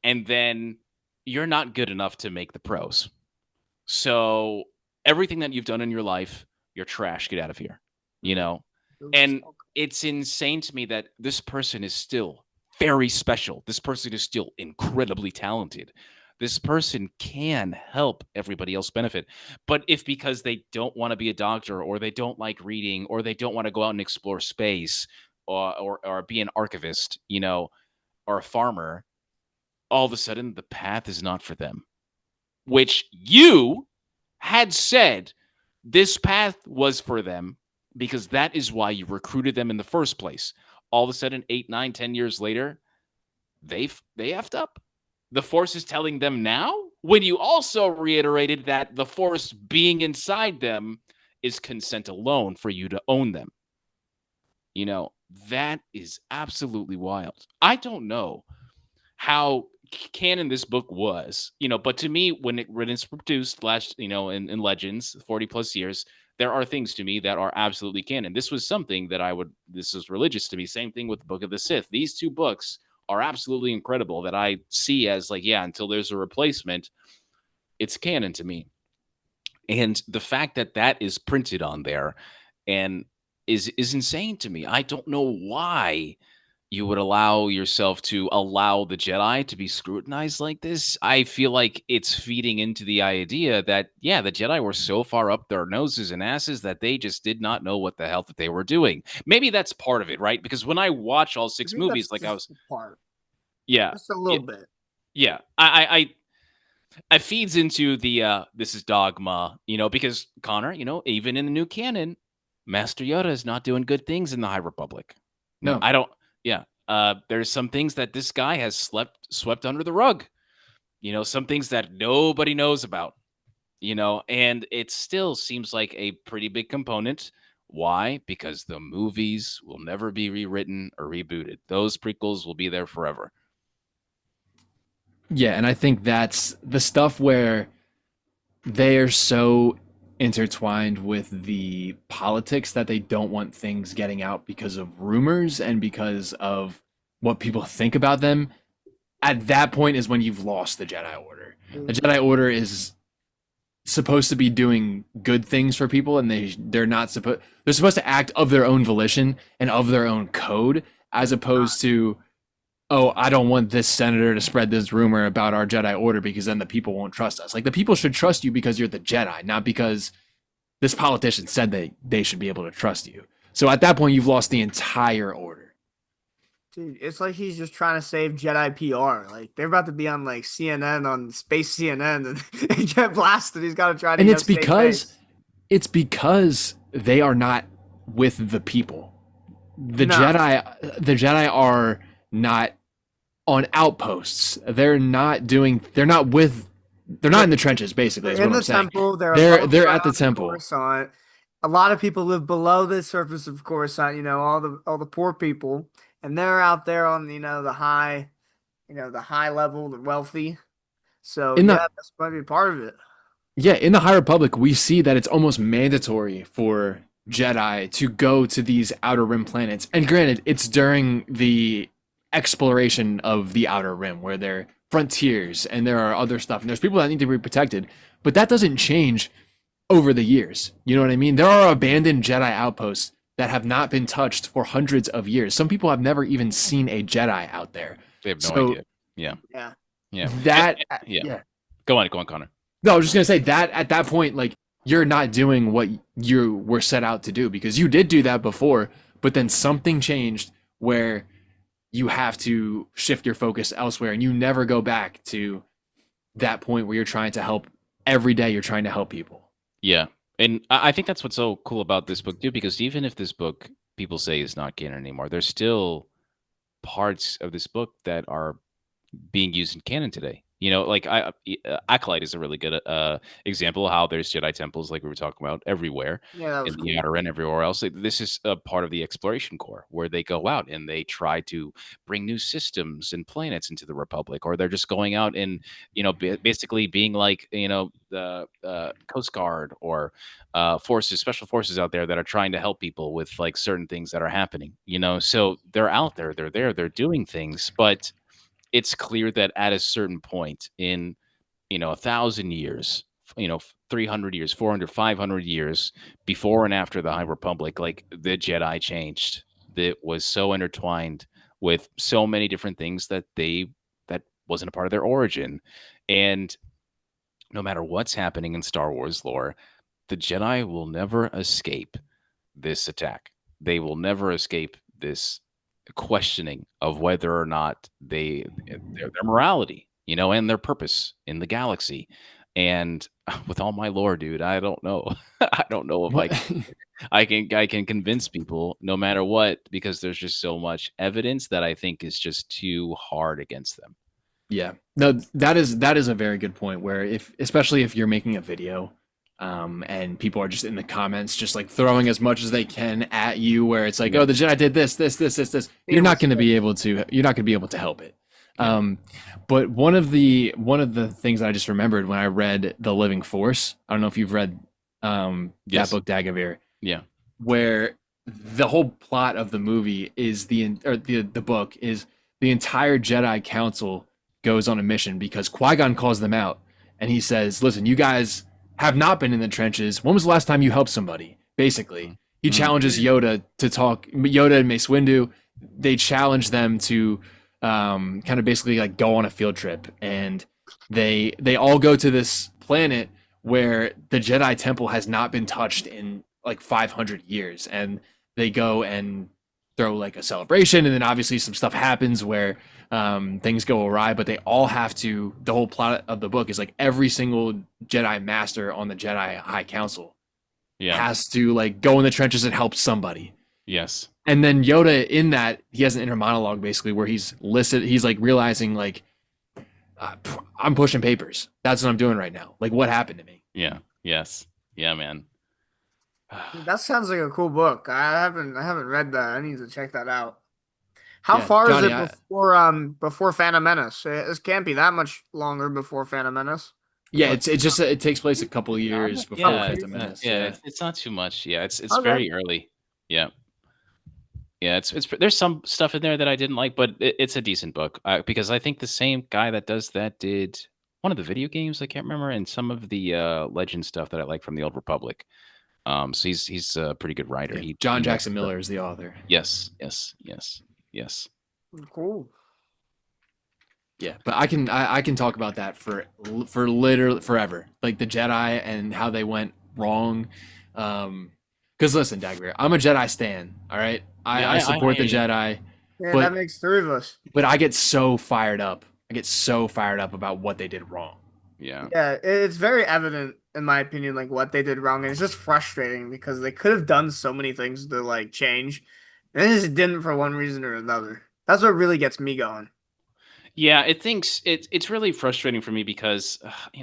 and then you're not good enough to make the pros. So everything that you've done in your life, you're trash. Get out of here. And it's insane to me that this person is still very special. This person is still incredibly talented. This person can help everybody else benefit. But if because they don't want to be a doctor, or they don't like reading, or they don't want to go out and explore space, or be an archivist, or a farmer, all of a sudden the path is not for them. Which you had said this path was for them, because that is why you recruited them in the first place. All of a sudden, 8, 9, 10 years later, they effed up. The Force is telling them now, when you also reiterated that the Force being inside them is consent alone for you to own them. That is absolutely wild. I don't know how canon this book was, but to me, when it's produced last, in Legends, 40 plus years, there are things to me that are absolutely canon. This was something that this is religious to me. Same thing with the Book of the Sith. These two books are absolutely incredible that I see as like, yeah, until there's a replacement, it's canon to me. And the fact that that is printed on there and is insane to me. I don't know why you would allow yourself to allow the Jedi to be scrutinized like this. I feel like it's feeding into the idea that, yeah, the Jedi were so far up their noses and asses that they just did not know what the hell that they were doing. Maybe that's part of it, right? Because when I watch all 6 movies, like I was, yeah, just a little bit. Yeah, I feeds into the this is dogma, because Connor, even in the new canon, Master Yoda is not doing good things in the High Republic. No, I don't. Yeah. There's some things that this guy has swept under the rug, some things that nobody knows about, and it still seems like a pretty big component. Why? Because the movies will never be rewritten or rebooted. Those prequels will be there forever. Yeah, and I think that's the stuff where they are so intertwined with the politics that they don't want things getting out because of rumors and because of what people think about them. At that point is when you've lost the Jedi Order. The Jedi Order is supposed to be doing good things for people, and they're supposed to act of their own volition and of their own code, as opposed to, oh, I don't want this senator to spread this rumor about our Jedi Order because then the people won't trust us. Like, the people should trust you because you're the Jedi, not because this politician said they should be able to trust you. So at that point, you've lost the entire order. Dude, it's like he's just trying to save Jedi PR. Like, they're about to be on like CNN, on Space CNN, and get blasted. He's got to try to. And it's because they are not with the people. The Jedi are not on outposts. They're not in the trenches, basically. They're in the temple. They're at the temple. Coruscant. A lot of people live below the surface of Coruscant, all the poor people, and they're out there on the high, the high level, the wealthy. So that's probably part of it. Yeah, in the High Republic, we see that it's almost mandatory for Jedi to go to these Outer Rim planets. And granted, it's during the exploration of the Outer Rim where there are frontiers and there are other stuff and there's people that need to be protected, but that doesn't change over the years. You know what I mean? There are abandoned Jedi outposts that have not been touched for hundreds of years. Some people have never even seen a Jedi out there. They have no idea. Yeah. Go on, Connor. No, I was just gonna say that at that point, like, you're not doing what you were set out to do, because you did do that before, but then something changed where you have to shift your focus elsewhere, and you never go back to that point where you're trying to help every day. You're trying to help people. Yeah. And I think that's what's so cool about this book too, because even if this book people say is not canon anymore, there's still parts of this book that are being used in canon today. Like Acolyte is a really good example of how there's Jedi temples, like we were talking about, everywhere Yeah, that in was the cool. Outer Rim, everywhere else. This is a part of the exploration core where they go out and they try to bring new systems and planets into the Republic, or they're just going out and basically being like the Coast Guard or special forces out there that are trying to help people with like certain things that are happening. So they're out there, they're there, they're doing things, but it's clear that at a certain point in 1,000 years, 300 years, 400, 500 years before and after the High Republic, like the Jedi changed. That was so intertwined with so many different things that wasn't a part of their origin. And no matter what's happening in Star Wars lore, the Jedi will never escape this attack. They will never escape this questioning of whether or not their morality, and their purpose in the galaxy. And with all my lore, dude, I don't know. I don't know if What? I can convince people no matter what, because there's just so much evidence that I think is just too hard against them. Yeah, no, that is a very good point. Where especially if you're making a video, and people are just in the comments, just like throwing as much as they can at you, where it's like, Yeah. oh, the Jedi did this. You're not going to be able to help it. But one of the things that I just remembered when I read The Living Force. I don't know if you've read that Yes. book, Dagovere. Yeah. Where the whole plot of the movie is the book is the entire Jedi Council goes on a mission because Qui-Gon calls them out and he says, listen, you guys have not been in the trenches. When was the last time you helped somebody? Basically, he challenges Yoda to talk. Yoda and Mace Windu, they challenge them to kind of basically like go on a field trip, and they all go to this planet where the Jedi Temple has not been touched in like 500 years, and they go and throw like a celebration, and then obviously some stuff happens where things go awry, but they all have to. The whole plot of the book is like every single Jedi Master on the Jedi High Council has to like go in the trenches and help somebody. Yes. And then Yoda in that, he has an inner monologue basically where he's like realizing like, I'm pushing papers. That's what I'm doing right now. Like, what happened to me? Yeah. Yes. Yeah, man. That sounds like a cool book. I haven't read that. I need to check that out. How far Jonny, is it before Phantom Menace? It can't be that much longer before Phantom Menace. Yeah, it takes place a couple of years before Phantom Menace. Yeah, it's not too much. Yeah, it's Okay. very early. Yeah. Yeah, it's there's some stuff in there that I didn't like, but it's a decent book because I think the same guy that does that did one of the video games. I can't remember, and some of the Legend stuff that I like from the Old Republic. So he's a pretty good writer. Yeah, John Jackson Miller is the author. Yes. Cool. Yeah, but I can talk about that for literally forever, like the Jedi and how they went wrong. Because listen, Dagovere, I'm a Jedi stan. All right, I support the Jedi. Yeah, that makes three of us. But I get so fired up. About what they did wrong. Yeah. Yeah, it's very evident in my opinion, like what they did wrong, and it's just frustrating because they could have done so many things to like change, and they just didn't for one reason or another. That's what really gets me going. Yeah, it's really frustrating for me because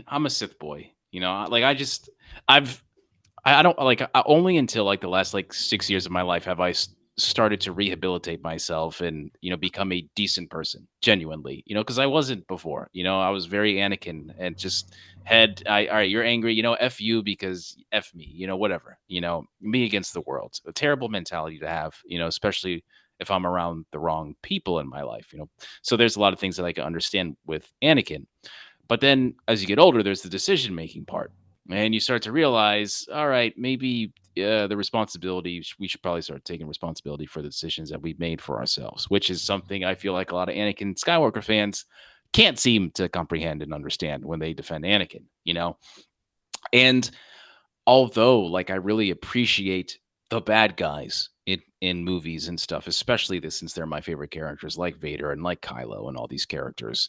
I'm a Sith boy. Like I don't like only until like the last like 6 years of my life have I started to rehabilitate myself and become a decent person genuinely. Because I wasn't before. I was very Anakin and just all right, you're angry. F you because F me. Whatever. Me against the world. A terrible mentality to have. Especially if I'm around the wrong people in my life. So there's a lot of things that I can understand with Anakin. But then as you get older, there's the decision making part. And you start to realize, all right, maybe the responsibility, we should probably start taking responsibility for the decisions that we've made for ourselves, which is something I feel like a lot of Anakin Skywalker fans can't seem to comprehend and understand when they defend Anakin, And although, like, I really appreciate the bad guys in movies and stuff, especially since they're my favorite characters, like Vader and like Kylo and all these characters,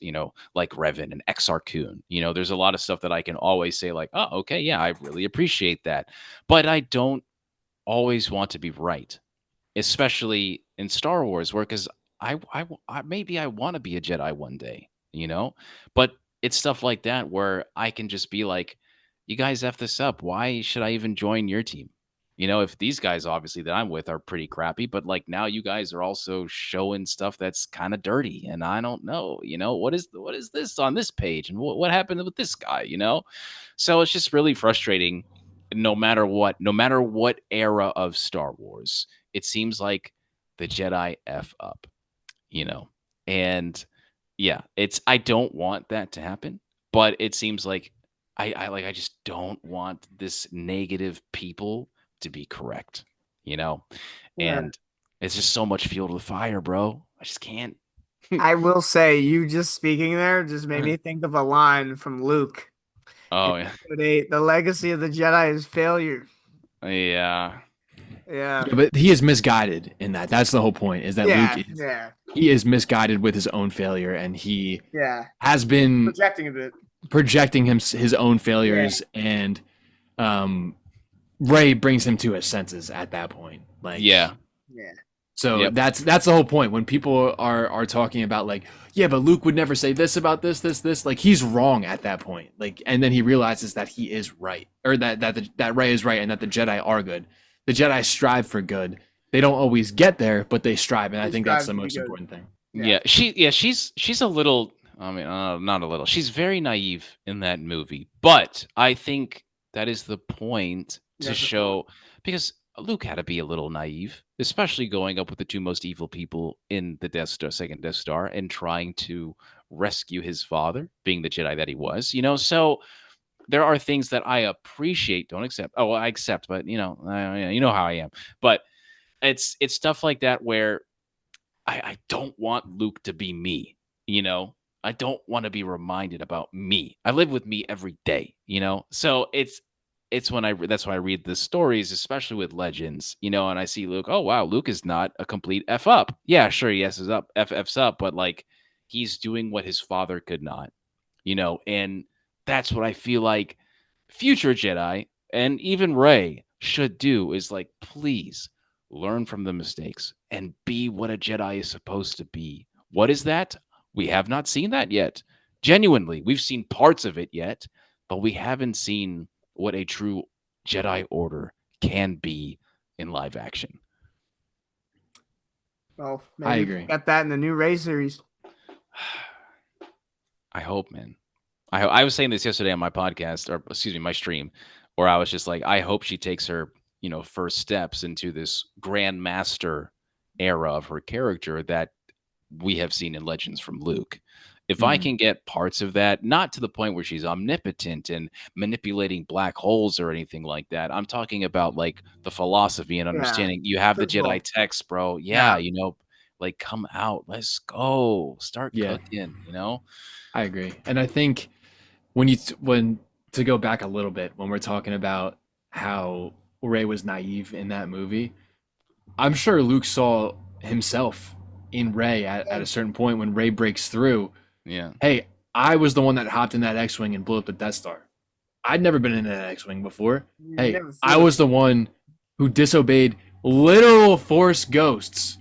like Revan and Exar Kun. There's a lot of stuff that I can always say like, oh, okay, yeah, I really appreciate that. But I don't always want to be right, especially in Star Wars, where because I maybe I want to be a Jedi one day, but it's stuff like that where I can just be like, you guys F this up. Why should I even join your team? If these guys obviously that I'm with are pretty crappy, but like now you guys are also showing stuff that's kind of dirty, and I don't know, what is this on this page, and what happened with this guy, So it's just really frustrating. No matter what era of Star Wars, it seems like the Jedi F up, you know, and yeah, I don't want that to happen, but it seems like I just don't want this negative people to be correct, you know? Yeah. And it's just so much fuel to the fire, bro. I just can't. I will say, you just speaking there just made me think of a line from Luke in Oh yeah. Episode 8. The legacy of the Jedi is failure. Yeah. Yeah. Yeah, but he is misguided in that. That's the whole point. Is that Yeah. Luke? Yeah. He is misguided with his own failure, and he Yeah. has been Projecting a bit. projecting his own failures, and Ray brings him to his senses at that point. Like, Yeah. Yeah. so Yep. that's the whole point. When people are talking about like, yeah, but Luke would never say this about this, like he's wrong at that point. Like, and then he realizes that he is right, or that Ray is right, and that the Jedi are good. The Jedi strive for good. They don't always get there, but they strive, and I think that's the most important thing. Yeah. She's a little, I mean, not a little. She's very naive in that movie, but I think that is the point to show, because Luke had to be a little naive, especially going up with the two most evil people in the second Death Star, and trying to rescue his father, being the Jedi that he was, So there are things that I appreciate, don't accept. Oh, well, I accept, but you know how I am. But it's stuff like that where I don't want Luke to be me, I don't want to be reminded about me. I live with me every day, So that's why I read the stories, especially with Legends, and I see Luke. Oh wow, Luke is not a complete F up. Yeah, sure, he F's up, F's up, but like he's doing what his father could not, and that's what I feel like future Jedi and even Rey should do, is like, please learn from the mistakes and be what a Jedi is supposed to be. What is that? We have not seen that yet. Genuinely, we've seen parts of it yet, but we haven't seen what a true Jedi Order can be in live action. Well, I maybe agree. Got that in the new Ray series. I hope, man. I was saying this yesterday on my podcast, or excuse me, my stream, where I was just like, I hope she takes her, first steps into this grandmaster era of her character that we have seen in Legends from Luke. If I can get parts of that, not to the point where she's omnipotent and manipulating black holes or anything like that. I'm talking about like the philosophy and understanding. You have the Jedi text, bro. Yeah, like come out. Let's go. Start cooking, I agree. And I think to go back a little bit, when we're talking about how Rey was naive in that movie, I'm sure Luke saw himself in Rey at a certain point when Rey breaks through. Yeah. Hey, I was the one that hopped in that X-Wing and blew up the Death Star. I'd never been in an X-Wing before. Hey, I was the one who disobeyed literal Force ghosts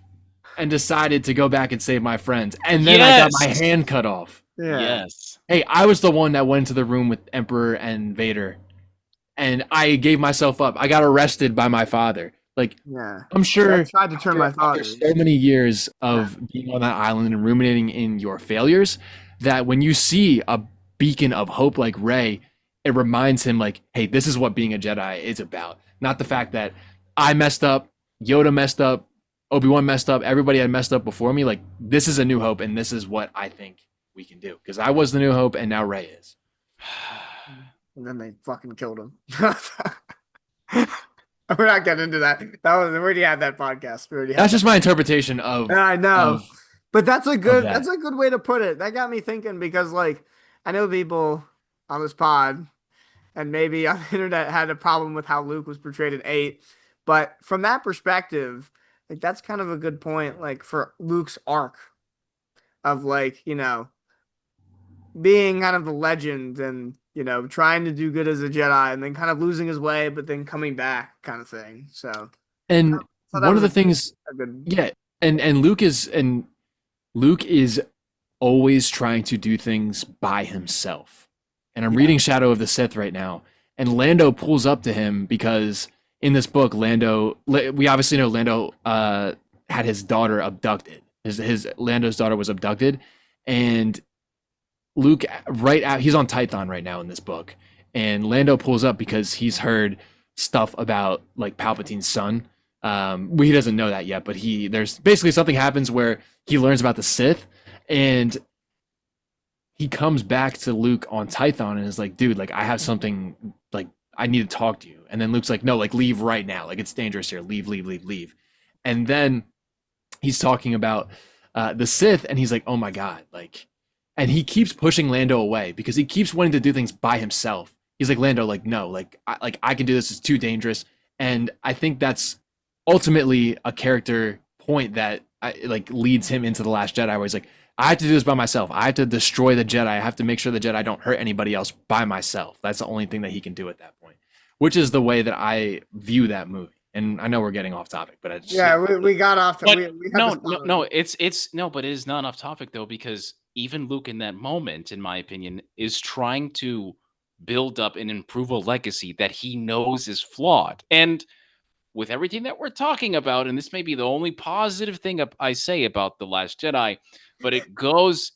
and decided to go back and save my friends. And then I got my hand cut off. Yeah. Yes. Hey, I was the one that went into the room with Emperor and Vader, and I gave myself up. I got arrested by my father. Like, I'm sure I tried to turn my father. After so many years of being on that island and ruminating in your failures, that when you see a beacon of hope like Rey, it reminds him like, hey, this is what being a Jedi is about. Not the fact that I messed up, Yoda messed up, Obi-Wan messed up, everybody had messed up before me. Like, this is a new hope, and this is what I think we can do. Because I was the new hope, and now Rey is. And then they fucking killed him. We're not getting into that. We already had that podcast. That's just my interpretation of. I know, but that's a good way to put it. That got me thinking, because like I know people on this pod and maybe on the internet had a problem with how Luke was portrayed in 8, but from that perspective, like that's kind of a good point. Like for Luke's arc of like being kind of the legend and trying to do good as a Jedi and then kind of losing his way, but then coming back kind of thing. So, and one of the things, and Luke is always trying to do things by himself. And I'm reading Shadow of the Sith right now, and Lando pulls up to him because in this book, we obviously know Lando had his daughter abducted. His Lando's daughter was abducted, and Luke he's on Tython right now in this book, and Lando pulls up because he's heard stuff about like Palpatine's son. He doesn't know that yet, but there's basically something happens where he learns about the Sith, and he comes back to Luke on Tython and is like, dude, like I have something, like I need to talk to you. And then Luke's like, no, like leave right now. Like it's dangerous here. Leave. And then he's talking about the Sith, and he's like, oh my God, like, and he keeps pushing Lando away because he keeps wanting to do things by himself. He's like, Lando, like, no, like I can do this. It's too dangerous. And I think that's ultimately a character point that like leads him into The Last Jedi, where he's like, I have to do this by myself. I have to destroy the Jedi. I have to make sure the Jedi don't hurt anybody else by myself. That's the only thing that he can do at that point, which is the way that I view that movie. And I know we're getting off topic, but we got off. But but it is not off topic though, because even Luke in that moment, in my opinion, is trying to build up and improve a legacy that he knows is flawed. And with everything that we're talking about, and this may be the only positive thing I say about The Last Jedi, but it goes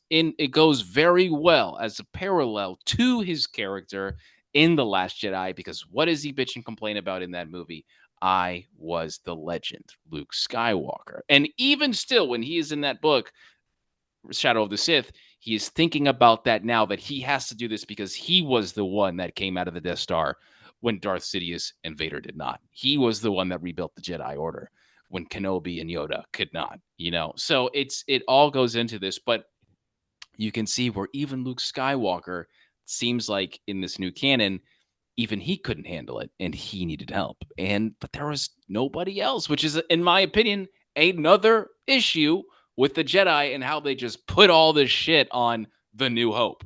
very well as a parallel to his character in The Last Jedi, because what does he bitch and complain about in that movie? I was the legend, Luke Skywalker. And even still, when he is in that book, Shadow of the Sith, he is thinking about that now, that he has to do this because he was the one that came out of the Death Star when Darth Sidious and Vader did not. He was the one that rebuilt the Jedi Order when Kenobi and Yoda could not, So it all goes into this, but you can see where even Luke Skywalker seems like in this new canon, even he couldn't handle it and he needed help. But there was nobody else, which is, in my opinion, another issue with the Jedi and how they just put all this shit on The New Hope,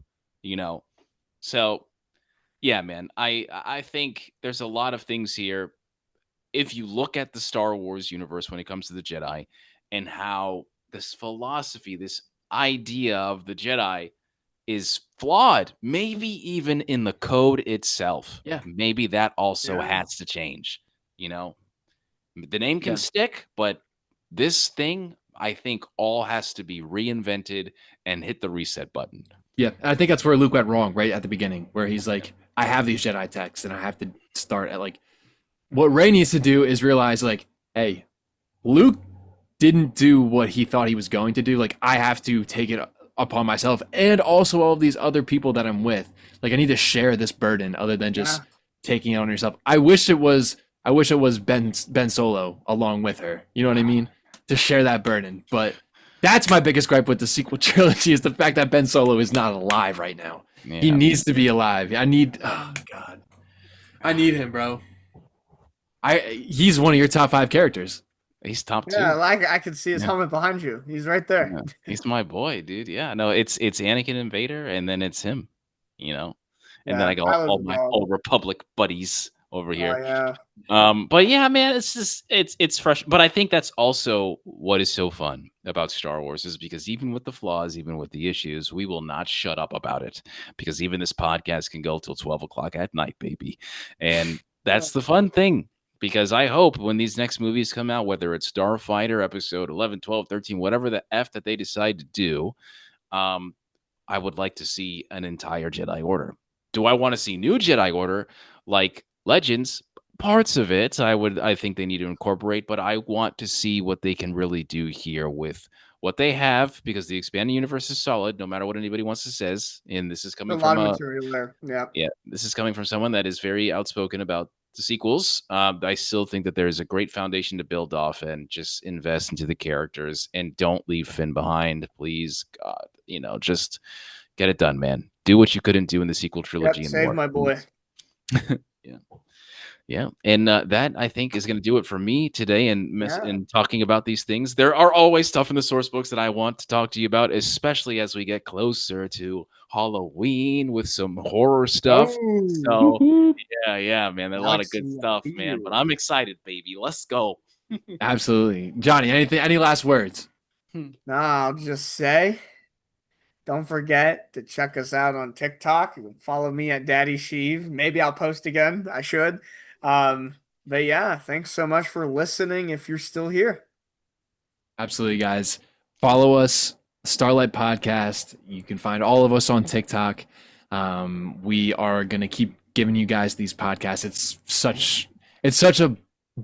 So yeah, man, I think there's a lot of things here. If you look at the Star Wars universe when it comes to the Jedi and how this philosophy, this idea of the Jedi is flawed, maybe even in the code itself. Yeah. Maybe that also has to change, The name can stick, but this thing, I think, all has to be reinvented and hit the reset button. Yeah, I think that's where Luke went wrong right at the beginning, where he's like, I have these Jedi texts and I have to start at like, what Rey needs to do is realize like, hey, Luke didn't do what he thought he was going to do. Like, I have to take it upon myself and also all of these other people that I'm with. Like, I need to share this burden other than just taking it on yourself. I wish it was Ben Solo along with her. You know what I mean? To share that burden. But that's my biggest gripe with the sequel trilogy, is the fact that Ben Solo is not alive right now. Yeah. He needs to be alive. Oh God. I need him, bro. He's one of your top 5 characters. He's top 2. Yeah, like I can see his helmet behind you. He's right there. Yeah. He's my boy, dude. Yeah, no, it's Anakin and Vader, and then it's him, And then I got all my Old Republic buddies over here. But yeah, man, it's just it's fresh. But I think that's also what is so fun about Star Wars, is because even with the flaws, even with the issues, we will not shut up about it, because even this podcast can go till 12 o'clock at night, baby. And that's the fun thing. Because I hope when these next movies come out, whether it's Starfighter episode 11, 12, 13, whatever the F that they decide to do, I would like to see an entire Jedi Order. Do I want to see new Jedi Order like Legends? Parts of it I think they need to incorporate, but I want to see what they can really do here with what they have, because the expanding universe is solid, no matter what anybody wants to says. And this is coming from material there. Yeah, this is coming from someone that is very outspoken about the sequels. I still think that there is a great foundation to build off, and just invest into the characters and don't leave Finn behind, please. God, just get it done, man. Do what you couldn't do in the sequel trilogy. Save my boy. Yeah. And that, I think, is going to do it for me today. And talking about these things, there are always stuff in the source books that I want to talk to you about, especially as we get closer to Halloween with some horror stuff. So yeah, man, there's a lot of good stuff, man. But I'm excited, baby. Let's go. Absolutely. Johnny, any last words? No, I'll just say Don't forget to check us out on TikTok. You can follow me at Daddy Sheev. Maybe I'll post again. I should. But yeah, thanks so much for listening if you're still here. Absolutely, guys. Follow us, Starlight Podcast. You can find all of us on TikTok. We are gonna keep giving you guys these podcasts. It's such a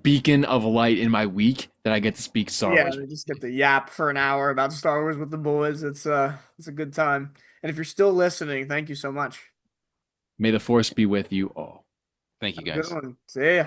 beacon of light in my week that I get to speak Star Wars. Yeah, just get the yap for an hour about Star Wars with the boys. It's a good time. And if you're still listening, thank you so much. May the Force be with you all. Thank you, Have a guys. good one. See ya.